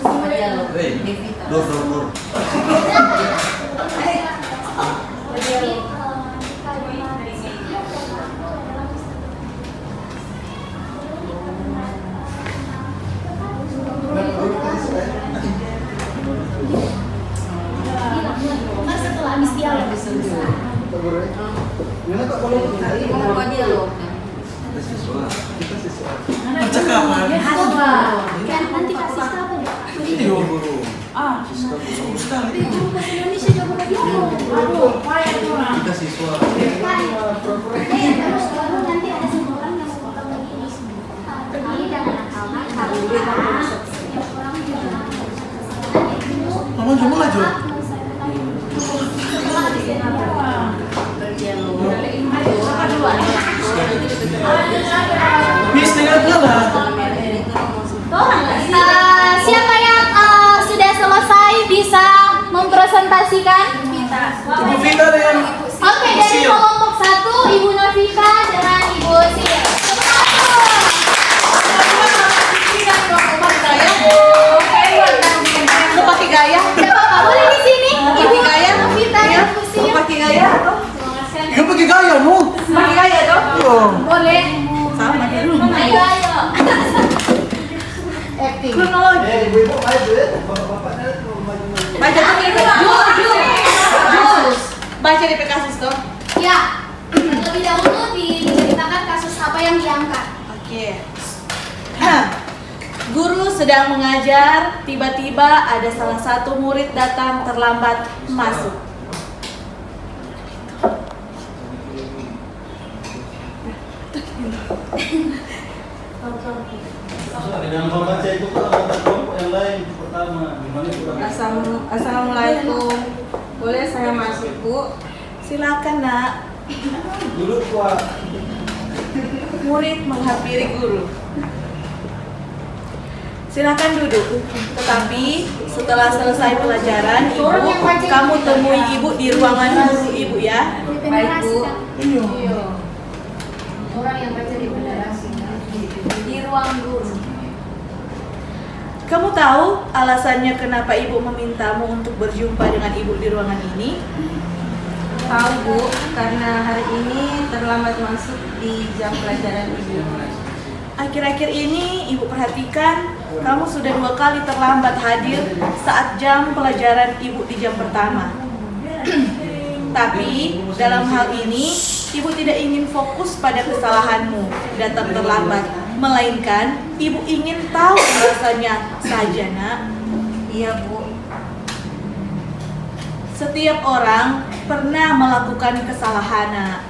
Sama dialog. Devita. Dur. Jadi kalimat kan setelah habis dialog. Sama dialog. Percakapan. Kan nanti kasih apa ya? Iya, guru. Sungguh sekali. Bahasa Indonesia coba lagi. Kita siswa. Terus baru nanti ada 1 orang yang mau potong begini. Ini jangan nakal-nakal. Setiap orang juga. Mama cuma aja. Miss dengan lah. Siapa yang sudah selesai bisa mempresentasikan? Ibu Vita dengan Oke, dari kelompok 1 Ibu Novika dengan Ibu Sil. Pakai gaya. Siapa boleh di sini? Ibu Novika dan Ibu Sil. Pakai gaya. Iya pakai gaya mu. Pakai gaya dong. Iya. Boleh. Sama dia. Ayo, ayo. Kronologi. Ibu-ibu aja ya. Bapak-bapaknya maju. Baca tuh Jul. Baca di kasus tuh. Ya. Terlebih dahulu diceritakan kasus apa yang diangkat. Oke. Guru sedang mengajar, tiba-tiba ada salah satu murid datang terlambat masuk. Dengan membaca itu kalau ada kelompok yang lain pertama, gimana kurang? Assalamualaikum. Boleh saya masuk, Bu? Silakan, Nak. Dulu kuat. Murid menghampiri guru. Silakan duduk. Tetapi setelah selesai pelajaran, Ibu, kamu temui Ibu di ruangan guru Ibu ya. Baik, Bu. Iya. Orang yang baca di federasi Di ruang guru. Kamu tahu alasannya kenapa Ibu memintamu untuk berjumpa dengan Ibu di ruangan ini? tahu, Bu, karena hari ini terlambat masuk di jam pelajaran Ibu. Akhir-akhir ini Ibu perhatikan kamu sudah 2 kali terlambat hadir saat jam pelajaran Ibu di jam pertama. Tapi dalam hal ini Ibu tidak ingin fokus pada kesalahanmu datang terlambat, melainkan Ibu ingin tahu alasannya saja, Nak. Iya, Bu. Setiap orang pernah melakukan kesalahan, Nak.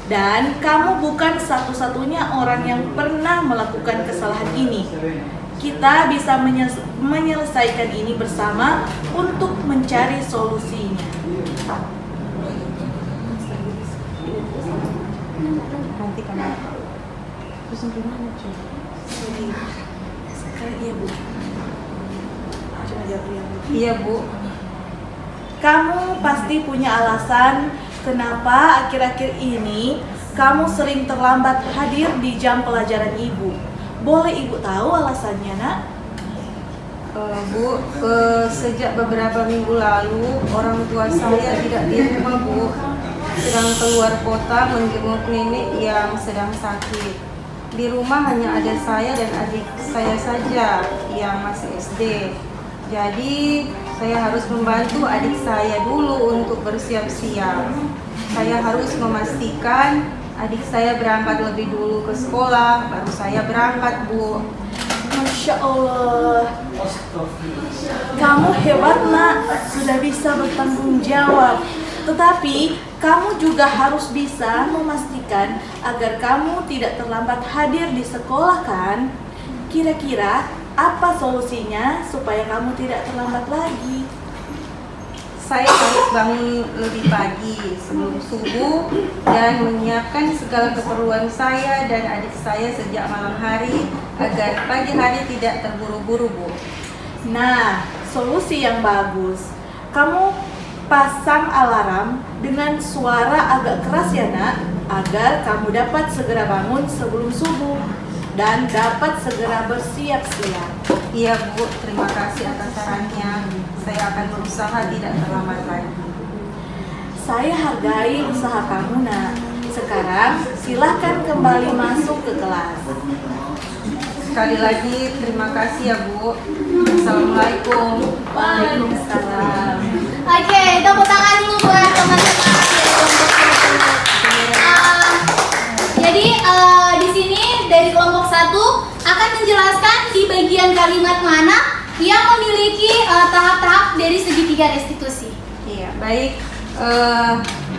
Dan kamu bukan satu-satunya orang yang pernah melakukan kesalahan ini. Kita bisa menyelesaikan ini bersama untuk mencari solusinya. Nanti kamu terus gimana cuy? Iya Bu. Coba jawab yang Bu. Iya Bu. Kamu pasti punya alasan kenapa akhir-akhir ini kamu sering terlambat hadir di jam pelajaran Ibu. Boleh Ibu tahu alasannya, Nak? Bu, sejak beberapa minggu lalu orang tua saya tidak di rumah Bu, sedang keluar kota menjenguk nenek yang sedang sakit. Di rumah hanya ada saya dan adik saya saja yang masih SD. Jadi saya harus membantu adik saya dulu untuk bersiap-siap. Saya harus memastikan adik saya berangkat lebih dulu ke sekolah, baru saya berangkat Bu. Masya Allah, kamu hebat Nak, sudah bisa bertanggung jawab. Tetapi kamu juga harus bisa memastikan agar kamu tidak terlambat hadir di sekolah kan? Kira-kira apa solusinya supaya kamu tidak terlambat lagi? Saya harus bangun lebih pagi sebelum subuh dan menyiapkan segala keperluan saya dan adik saya sejak malam hari agar pagi hari tidak terburu-buru Bu. Nah, solusi yang bagus. Kamu pasang alarm dengan suara agak keras ya Nak, agar kamu dapat segera bangun sebelum subuh dan dapat segera bersiap-siap. Iya Bu, terima kasih atas sarannya. Saya akan berusaha tidak terlambat lagi. Saya hargai usaha kamu Nak. Sekarang silahkan kembali masuk ke kelas. Sekali lagi terima kasih ya Bu. Assalamualaikum. Waalaikumsalam. Oke, tepuk tangan dulu buat teman-teman dari kelompok 1. Jadi di sini dari kelompok 1 akan menjelaskan di bagian kalimat mana yang memiliki tahap-tahap dari segitiga restitusi. Iya, baik.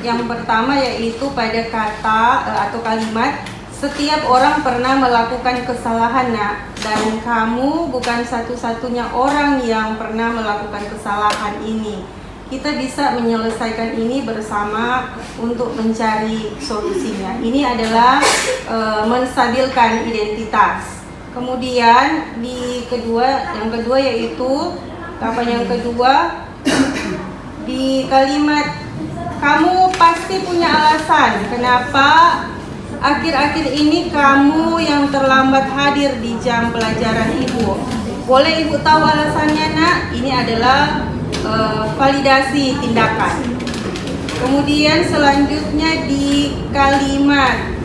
Yang pertama yaitu pada kata atau kalimat setiap orang pernah melakukan kesalahan Nak, dan kamu bukan satu-satunya orang yang pernah melakukan kesalahan ini. Kita bisa menyelesaikan ini bersama untuk mencari solusinya. Ini adalah menstabilkan identitas. Kemudian yang kedua yaitu yang kedua di kalimat kamu pasti punya alasan kenapa akhir-akhir ini kamu yang terlambat hadir di jam pelajaran Ibu. Boleh Ibu tahu alasannya Nak? Ini adalah validasi tindakan. Kemudian selanjutnya di kalimat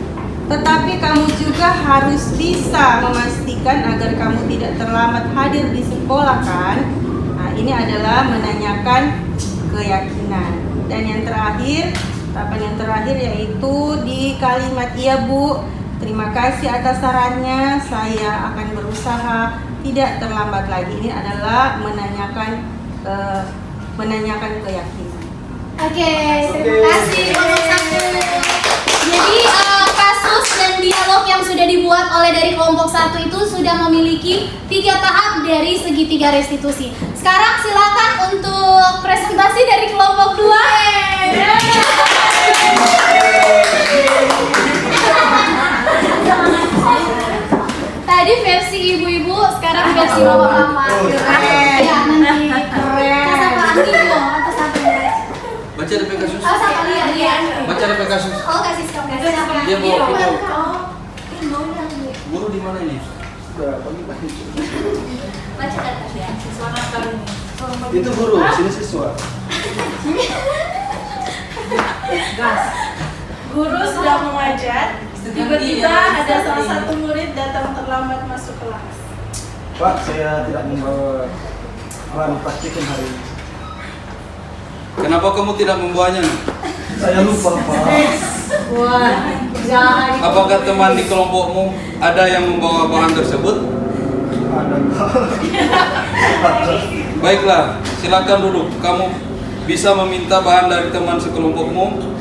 tetapi kamu juga harus bisa memastikan agar kamu tidak terlambat hadir di sekolah kan? Nah, ini adalah menanyakan keyakinan. Dan yang terakhir, tahapan yang terakhir yaitu di kalimat iya Bu, terima kasih atas sarannya, saya akan berusaha tidak terlambat lagi. Ini adalah menanyakan keyakinan. Oke, terima kasih kelompok 1. Jadi kasus dan dialog yang sudah dibuat oleh dari kelompok 1 itu sudah memiliki 3 tahap dari segitiga restitusi. Sekarang silakan untuk presentasi dari kelompok 2. Tadi versi ibu-ibu, sekarang versi bapak-bapak. Ya, nanti keren. Andi dong, atau satu Baca DP kasus. Oh, sama dia. Baca DP kasus. Oh, kasih stop. Dia bawa video. Guru di mana ini? Baca data ya. Siswa nakal ini. Itu guru, sini siswa. Guru sedang mengajar, tiba-tiba ada salah satu murid datang terlambat masuk kelas. Pak, saya tidak membawa bahan praktikum hari ini. Kenapa kamu tidak membawanya? Saya lupa, Pak. Wah, jangan. Apakah teman di kelompokmu ada yang membawa bahan tersebut? Ada, Pak. Baiklah, silakan duduk. Kamu bisa meminta bahan dari teman sekelompokmu.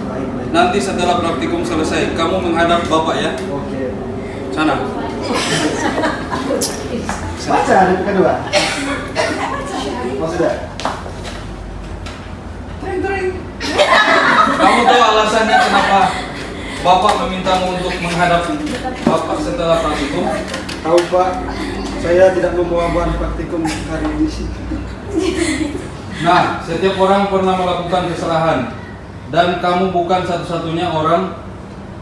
Nanti setelah praktikum selesai, kamu menghadap Bapak ya. Oke. Sana. Baca hari kedua. Maksudnya? Kamu tahu alasannya kenapa Bapak memintamu untuk menghadap Bapak setelah praktikum? Tahu Pak, saya tidak membawa bahan praktikum hari ini sih. Nah, setiap orang pernah melakukan kesalahan, dan kamu bukan satu-satunya orang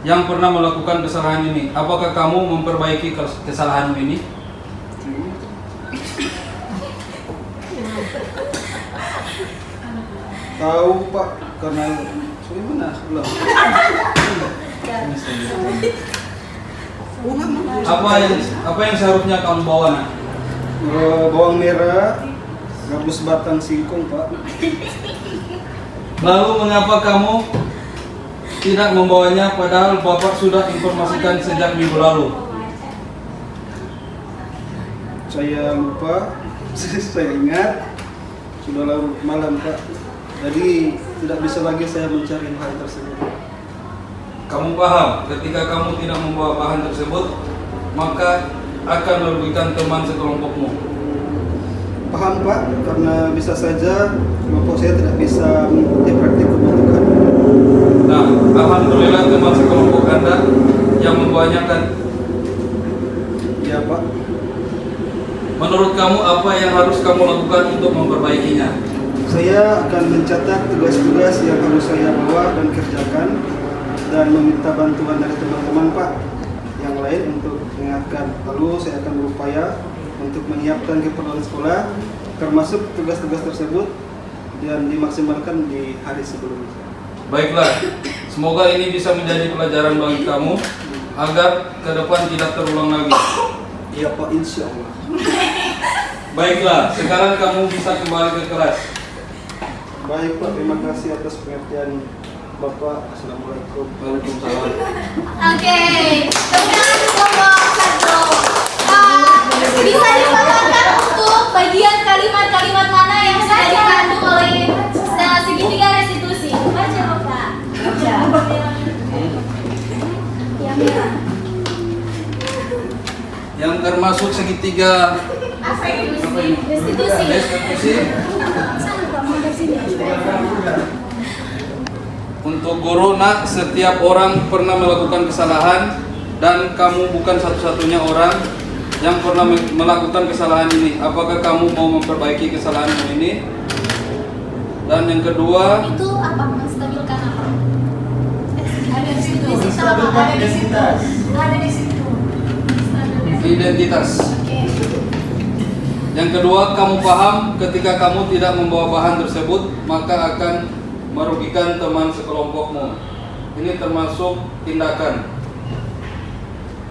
yang pernah melakukan kesalahan ini. Apakah kamu memperbaiki kesalahanmu ini? Tahu Pak, karena saya benar belum. Apa yang seharusnya kamu bawa, nak? Bawang merah, gabus batang singkong Pak. Lalu mengapa kamu tidak membawanya padahal Bapak sudah informasikan sejak minggu lalu? Saya lupa, saya ingat sudah larut malam Pak. Jadi tidak bisa lagi saya mencari hal tersebut. Kamu paham, ketika kamu tidak membawa bahan tersebut, maka akan merugikan teman sekelompokmu. Paham Pak, karena bisa saja kelompok saya tidak bisa mengikuti praktikum untuk hari ini. Nah, alhamdulillah teman sekelompok Anda yang membawanya kan. Ya Pak. Menurut kamu apa yang harus kamu lakukan untuk memperbaikinya? Saya akan mencatat tugas-tugas yang harus saya bawa dan kerjakan, dan meminta bantuan dari teman-teman Pak yang lain untuk mengingatkan. Lalu saya akan berupaya untuk menyiapkan keperluan sekolah, termasuk tugas-tugas tersebut, dan dimaksimalkan di hari sebelumnya. Baiklah, semoga ini bisa menjadi pelajaran bagi kamu agar ke depan tidak terulang lagi. Ya Pak, insya Allah. Baiklah, sekarang kamu bisa kembali ke kelas. Baik Pak, terima kasih atas pengertian Bapak. Assalamualaikum. Waalaikumsalam. Oke, bisa dipaparkan untuk bagian kalimat-kalimat mana yang sudah dikandung oleh segitiga restitusi? Baca Bapak. Baca. Yang merah. Yang termasuk segitiga Apa ini? Restitusi. restitusi. Untuk guru, nak, setiap orang pernah melakukan kesalahan dan kamu bukan satu-satunya orang yang pernah melakukan kesalahan ini. Apakah kamu mau memperbaiki kesalahanmu ini? Dan yang kedua, Itu apa? Menstabilkan apa? Ada di situ. Ada di situ. identitas. Oke. Yang kedua, kamu paham ketika kamu tidak membawa bahan tersebut, maka akan merugikan teman sekelompokmu. Ini termasuk tindakan.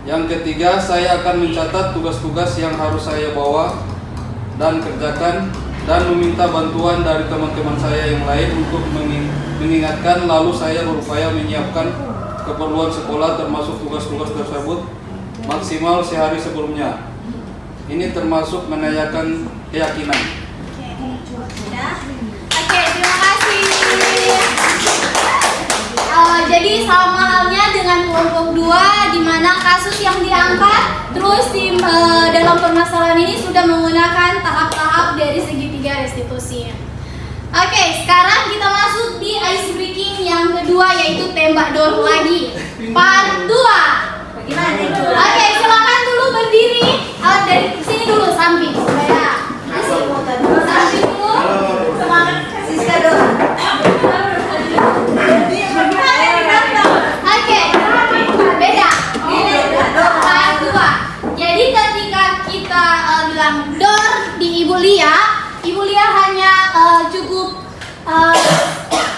Yang ketiga, saya akan mencatat tugas-tugas yang harus saya bawa dan kerjakan, dan meminta bantuan dari teman-teman saya yang lain untuk mengingatkan, lalu saya berupaya menyiapkan keperluan sekolah termasuk tugas-tugas tersebut maksimal sehari sebelumnya. Ini termasuk menanyakan keyakinan. Oke, terima kasih. Jadi sama halnya dengan kelompok 2, di mana kasus yang diangkat terus dalam permasalahan ini sudah menggunakan tahap-tahap dari segitiga restitusi. Oke, sekarang kita masuk di ice breaking yang kedua, yaitu tembak dor lagi part 2. Bagaimana itu? Oke, silakan dulu berdiri. Dari sini dulu, samping supaya samping dulu. Semangat Siska dulu. Oke, beda. Part 2. Jadi ketika kita bilang dor di Ibu Lia hanya cukup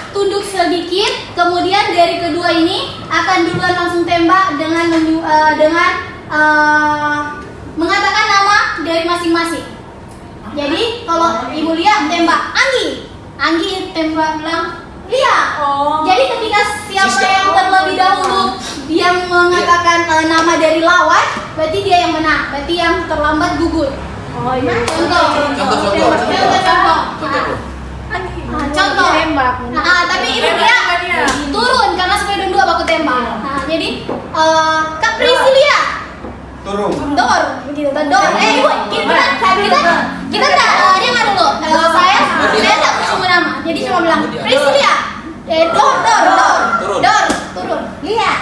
tunduk sedikit, kemudian dari kedua ini akan duluan langsung tembak dengan mengatakan nama dari masing-masing. Jadi kalau Ibu Lia tembak Anggi tembak bilang Lia. Jadi ketika siapa yang terlebih dahulu dia mengatakan nama dari lawan, berarti dia yang menang. Berarti yang terlambat gugur. Contoh. Contoh. Tapi Ibu Lia turun karena sepeda 2 baku tembak. Jadi Kak Priscilia Turun. dor begitu kan dor. Ibu kita enggak dia nggak dulu. Saya tak menyebut nama. Jadi cuma bilang Priscilia. Dor turun. Lia.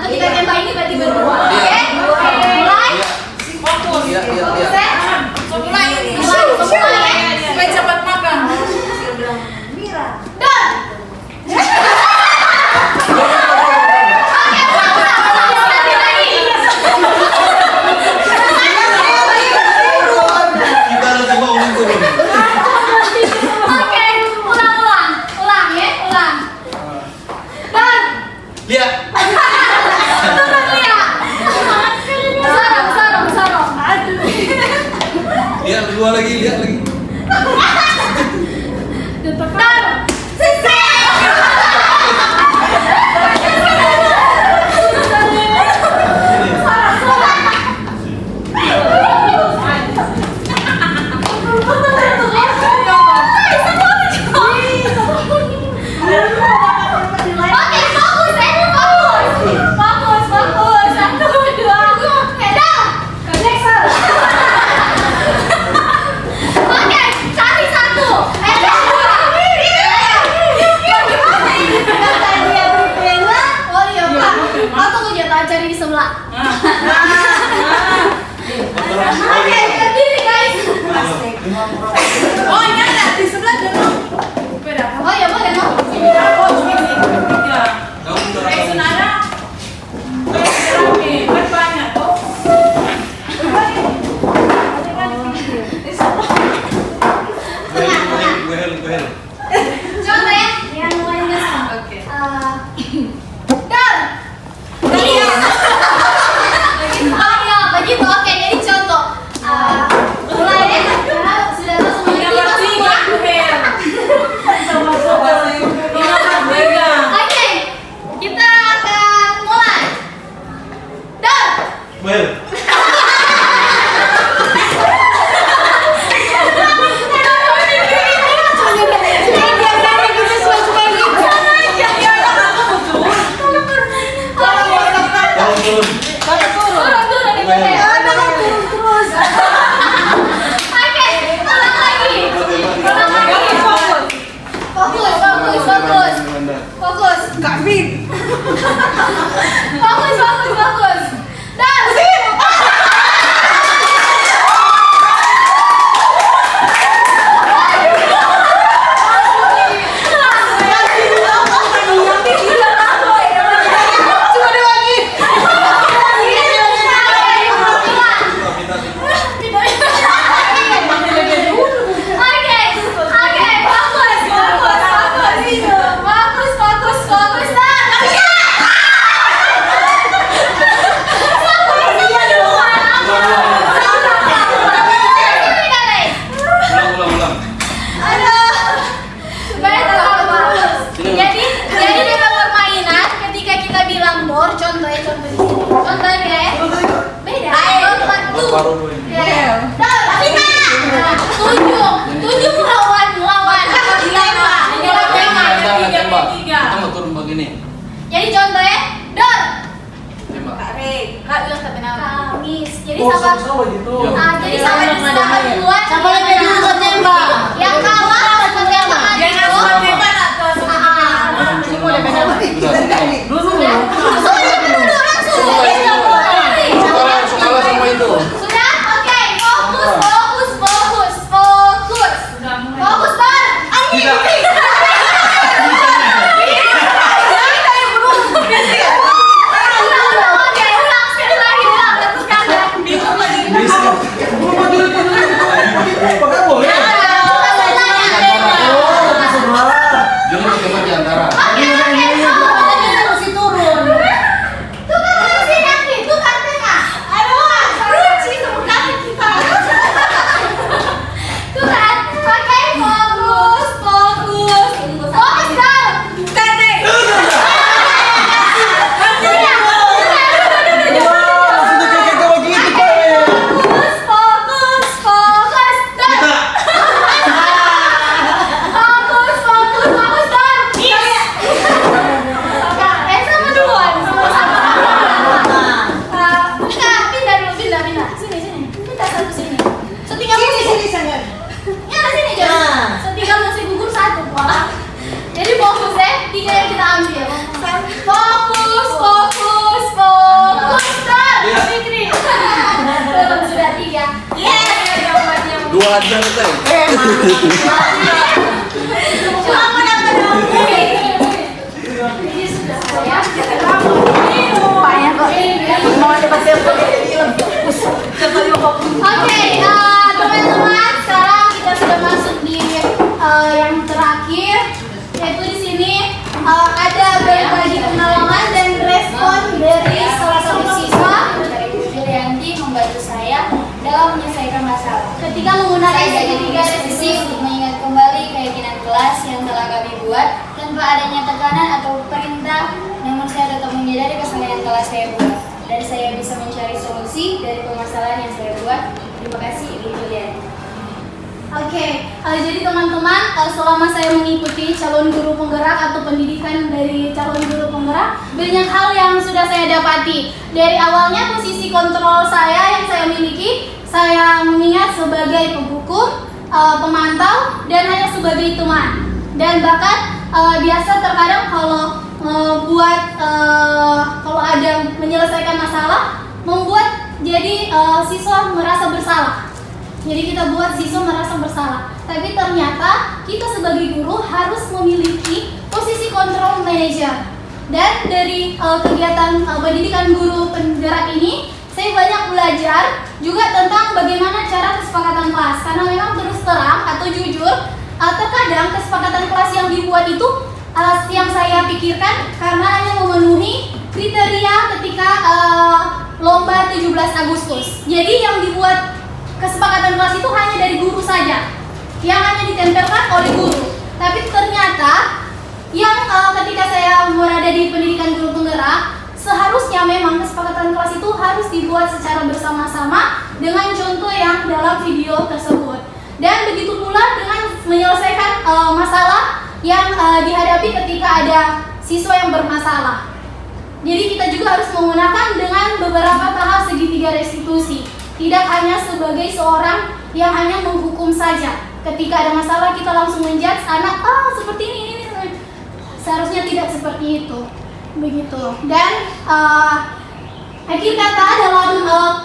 Ketika tembak ini berarti berdua. Oke? Mulai. Fokus. Iya. Mulai. Supaya cepat makan. Dan. Dua lagi, lihat lagi. Cari di sebelah. Oke, berdiri guys. Oh, ini ada di sebelah dulu. Oh ya boleh no. Coba ya, yang lainnya. Oke. Begitu, oke, jadi contoh mulai ya, karena sudah tahu semuanya. Oke, kita akan mulai. Dan fokus. Kak Vin. Fokus. Dan tunjuk lawan. Jadi contoh ya, Dor. Kak bilang tapi nama. Kamis. Jadi sama gitu. Jadi sama duluan. Siapa lebih dulu tembak? Yang kalah dapat tembak. Jangan semua tembak atau Sudah? Oke, fokus. Fokus, Dor. Pakai boleh. belajar teh. Cuma menambah dong. Ini sudah saya. Payah kok. Mau dapat telepon Oke, teman-teman, sekarang kita sudah masuk di yang terakhir, yaitu di sini ada berbagi pengalaman dan respon dari salah satu siswa. Julianti membantu saya dalam menyelesaikan masalah. Ketika menggunakan Saya jadi segitiga berdiskusi restitusi. untuk mengingat kembali keyakinan kelas yang telah kami buat tanpa adanya tekanan atau perintah, namun saya tetap menyadari kesalahan yang telah saya buat dan saya bisa mencari solusi dari permasalahan yang saya buat. Terima kasih, Ibu Julianti. Oke, jadi teman-teman, selama saya mengikuti calon guru penggerak atau pendidikan dari calon guru penggerak, banyak hal yang sudah saya dapati. Dari awalnya posisi kontrol saya yang saya miliki, saya mengingat sebagai penghukum, pemantau, dan hanya sebagai teman. Dan bahkan biasa terkadang kalau kalau ada menyelesaikan masalah, membuat jadi siswa merasa bersalah. Jadi kita buat siswa merasa bersalah. Tapi ternyata kita sebagai guru harus memiliki posisi kontrol manager. Dan dari kegiatan pendidikan guru penggerak ini, saya banyak belajar juga tentang bagaimana cara kesepakatan kelas. Karena memang terus terang atau jujur, terkadang kesepakatan kelas yang dibuat itu yang saya pikirkan karena hanya memenuhi kriteria ketika lomba 17 Agustus. Jadi yang dibuat kesepakatan kelas itu hanya dari guru saja, yang hanya ditempelkan oleh guru. Tapi ternyata yang ketika saya berada di pendidikan guru penggerak, seharusnya memang kesepakatan kelas itu harus dibuat secara bersama-sama dengan contoh yang dalam video tersebut. Dan begitu pula dengan menyelesaikan masalah yang dihadapi ketika ada siswa yang bermasalah. Jadi kita juga harus menggunakan dengan beberapa tahap segitiga restitusi. Tidak hanya sebagai seorang yang hanya menghukum saja. Ketika ada masalah kita langsung menjudge anak, seperti ini. Seharusnya tidak seperti itu. Begitu. Dan akhir kata dalam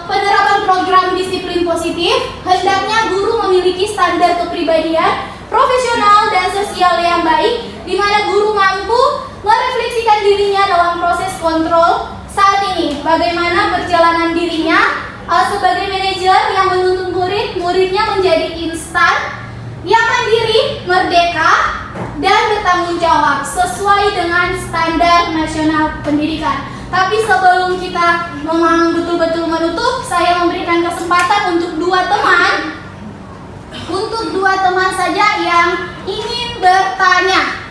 penerapan program disiplin positif, hendaknya guru memiliki standar kepribadian, profesional dan sosial yang baik, di mana guru mampu merefleksikan dirinya dalam proses kontrol saat ini. Bagaimana perjalanan dirinya sebagai manajer yang menuntun muridnya menjadi instan, yang mandiri, merdeka, dan bertanggung jawab sesuai dengan standar nasional pendidikan. Tapi sebelum kita memang betul-betul menutup, saya memberikan kesempatan untuk dua teman saja yang ingin bertanya.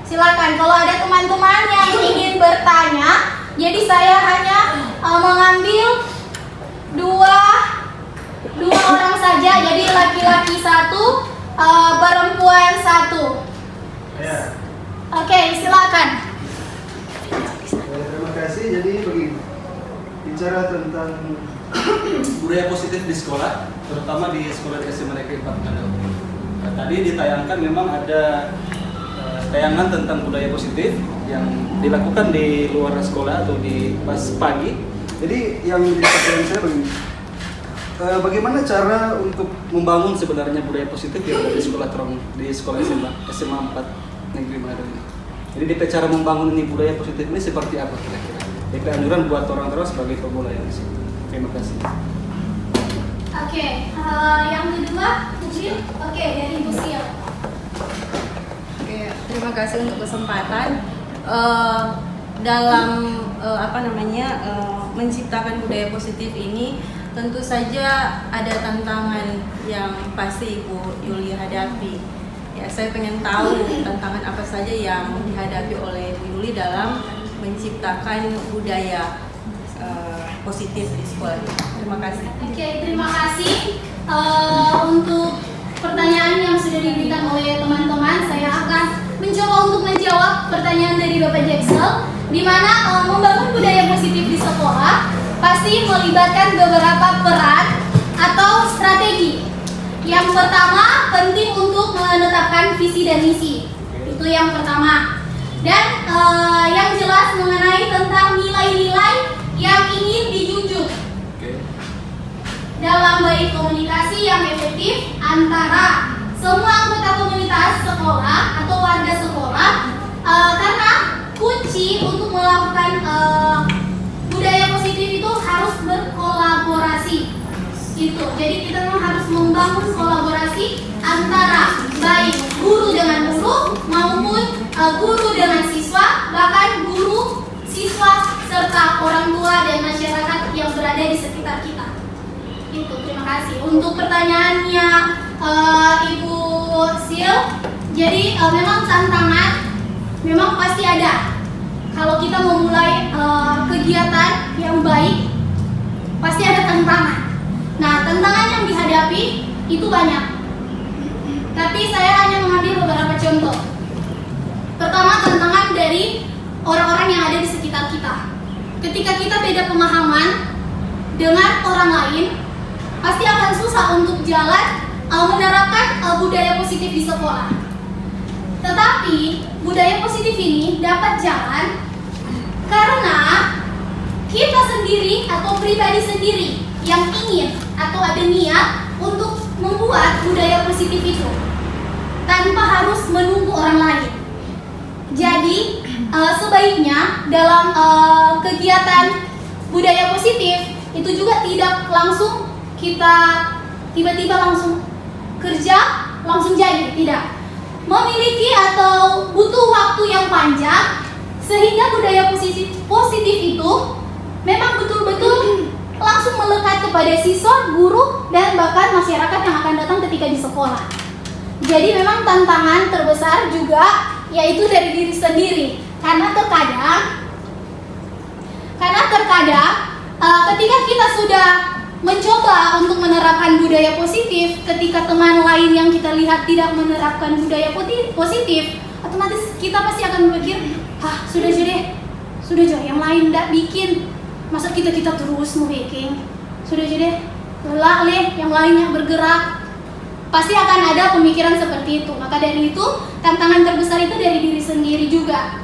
Silakan, kalau ada teman-teman yang ingin bertanya. Jadi saya hanya mengambil dua orang saja. Jadi laki-laki satu, perempuan satu. Oke, silakan. Terima kasih. Jadi begini, bicara tentang budaya positif di sekolah, terutama di sekolah SMA Negeri 4 Manado. Tadi ditayangkan memang ada tayangan tentang budaya positif yang dilakukan di luar sekolah atau di pas pagi. Jadi yang diperhatikan saya begini, bagaimana cara untuk membangun sebenarnya budaya positif yang ada di sekolah di sekolah SMA 4 Negeri Manado ini. Jadi DP cara membangun ini budaya positif ini seperti apa kira-kira? DP anjuran buat orang-orang sebagai pemula yang di sini. Terima kasih. Oke, yang kedua mungkin dari Ibu Sia. Terima kasih untuk kesempatan dalam menciptakan budaya positif ini. Tentu saja ada tantangan yang pasti Ibu Yuli hadapi. Ya, saya pengen tahu tantangan apa saja yang dihadapi oleh Ibu Yuli dalam menciptakan budaya positif di sekolah. Terima kasih. Oke, terima kasih untuk pertanyaan yang sudah diberikan oleh teman-teman. Saya akan mencoba untuk menjawab pertanyaan dari Bapak Jaksel, di mana membangun budaya positif di sekolah pasti melibatkan beberapa peran atau strategi. Yang pertama, penting untuk menetapkan visi dan misi. Itu yang pertama. Dan yang jelas mengenai tentang nilai-nilai yang ingin dijunjung dalam baik komunikasi Itu. Jadi kita memang harus membangun kolaborasi antara baik guru dengan guru maupun guru dengan siswa, bahkan guru, siswa, serta orang tua dan masyarakat yang berada di sekitar kita. Itu, terima kasih. Untuk pertanyaannya Ibu Sil, jadi memang tantangan memang pasti ada. Kalau kita memulai kegiatan yang baik, pasti ada tantangan. Nah, tantangan yang dihadapi itu banyak. Tapi saya hanya mengambil beberapa contoh. Pertama, tantangan dari orang-orang yang ada di sekitar kita. Ketika kita beda pemahaman dengan orang lain, pasti akan susah untuk jalan menerapkan budaya positif di sekolah. Tetapi budaya positif ini dapat jalan karena kita sendiri atau pribadi sendiri yang ingin atau ada niat untuk membuat budaya positif itu tanpa harus menunggu orang lain. Jadi sebaiknya dalam kegiatan budaya positif itu juga tidak langsung kita tiba-tiba langsung kerja langsung jadi, tidak. Memiliki atau butuh waktu yang panjang sehingga budaya positif itu memang betul-betul langsung melekat kepada siswa, guru, dan bahkan masyarakat yang akan datang ketika di sekolah. Jadi memang tantangan terbesar juga yaitu dari diri sendiri, karena terkadang ketika kita sudah mencoba untuk menerapkan budaya positif, ketika teman lain yang kita lihat tidak menerapkan budaya positif, otomatis kita pasti akan berpikir, sudah jauh yang lain tidak bikin, masa kita terus mau bikin, sudah jadi lelah yang lainnya bergerak. Pasti akan ada pemikiran seperti itu. Maka dari itu tantangan terbesar itu dari diri sendiri juga.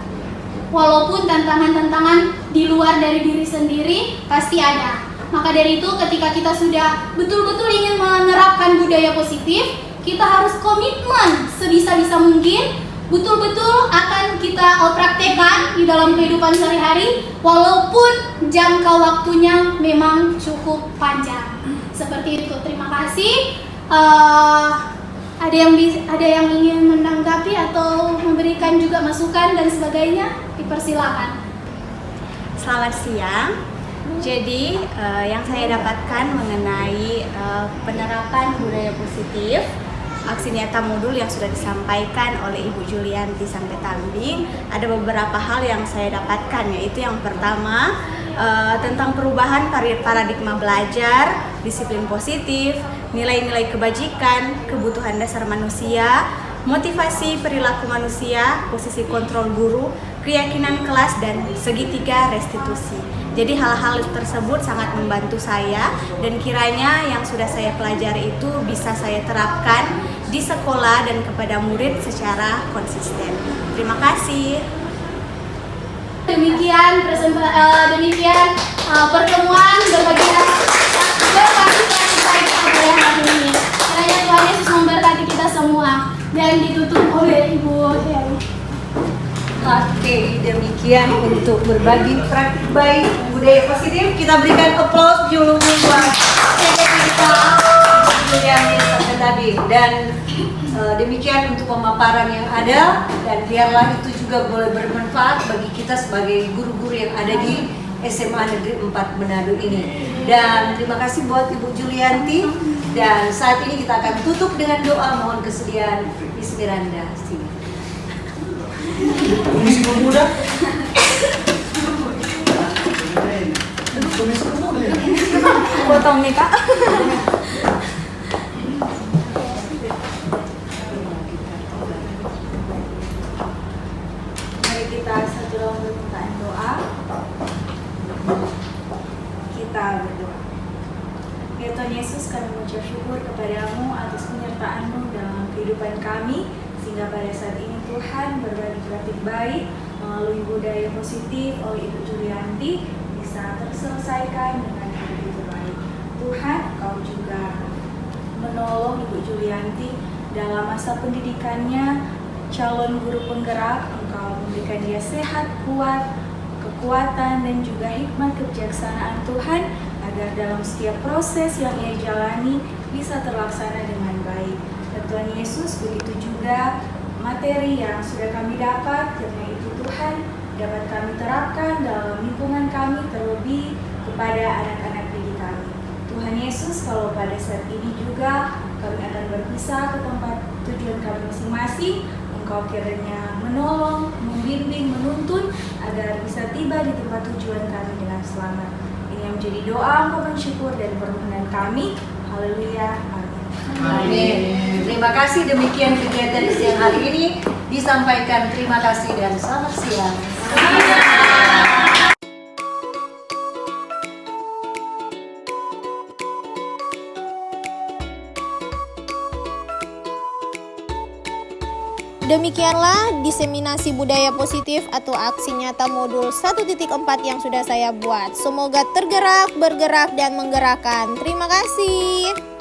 Walaupun tantangan-tantangan di luar dari diri sendiri pasti ada. Maka dari itu ketika kita sudah betul-betul ingin menerapkan budaya positif, kita harus komitmen sebisa-bisa mungkin betul-betul akan kita praktekkan di dalam kehidupan sehari-hari, walaupun jangka waktunya memang cukup panjang. Seperti itu. Terima kasih. Ada yang ingin menanggapi atau memberikan juga masukan dan sebagainya, dipersilakan. Selamat siang. Jadi yang saya dapatkan mengenai penerapan budaya positif, aksi nyata modul yang sudah disampaikan oleh Ibu Julianti sampai Tambing, ada beberapa hal yang saya dapatkan, yaitu yang pertama tentang perubahan paradigma belajar, disiplin positif, nilai-nilai kebajikan, kebutuhan dasar manusia, motivasi perilaku manusia, posisi kontrol guru, keyakinan kelas, dan segitiga restitusi. Jadi hal-hal tersebut sangat membantu saya, dan kiranya yang sudah saya pelajari itu bisa saya terapkan di sekolah dan kepada murid secara konsisten. Terima kasih. Demikian pertemuan berbagi baik pada hari ini. Kiranya Tuhan Yesus memberkati kita semua dan ditutup oleh Ibu Heri. Oke, demikian untuk berbagi praktik baik budaya positif. Kita berikan applause dulu buat kita yang sampai tadi. Dan demikian untuk pemaparan yang ada, dan biarlah itu juga boleh bermanfaat bagi kita sebagai guru-guru yang ada di SMA Negeri 4 Manado ini. Dan terima kasih buat Ibu Julianti. Dan saat ini kita akan tutup dengan doa, mohon kesediaan Miss Miranda. Komisi Pemuda. Komisi Pemuda. Potong nih Kak. Mari kita satu dalam permintaan doa. Kita berdoa. Ya Tuhan Yesus, kami mengucap syukur kepadamu atas penyertaan-Mu dalam kehidupan kami, sehingga pada saat ini Tuhan berbagi praktik baik melalui budaya positif oleh Ibu Julianti bisa terselesaikan dengan begitu baik. Tuhan, Engkau juga menolong Ibu Julianti dalam masa pendidikannya, calon guru penggerak. Engkau memberikan dia sehat, kuat, kekuatan, dan juga hikmat kebijaksanaan Tuhan, agar dalam setiap proses yang ia jalani bisa terlaksana dengan baik. Dan Tuhan Yesus, begitu juga materi yang sudah kami dapat, karena itu Tuhan dapat kami terapkan dalam lingkungan kami, terlebih kepada anak-anak didik kami. Tuhan Yesus, kalau pada saat ini juga kami akan berpisah ke tempat tujuan kami masing-masing, Engkau kiranya menolong, membimbing, menuntun agar bisa tiba di tempat tujuan kami dengan selamat. Ini yang menjadi doa, ungkapan syukur dan permohonan kami. Haleluya. Amin. Amin. Terima kasih, demikian kegiatan siang hari ini disampaikan. Terima kasih dan selamat siang. Demikianlah diseminasi budaya positif atau aksi nyata modul 1.4 yang sudah saya buat. Semoga tergerak, bergerak, dan menggerakkan. Terima kasih.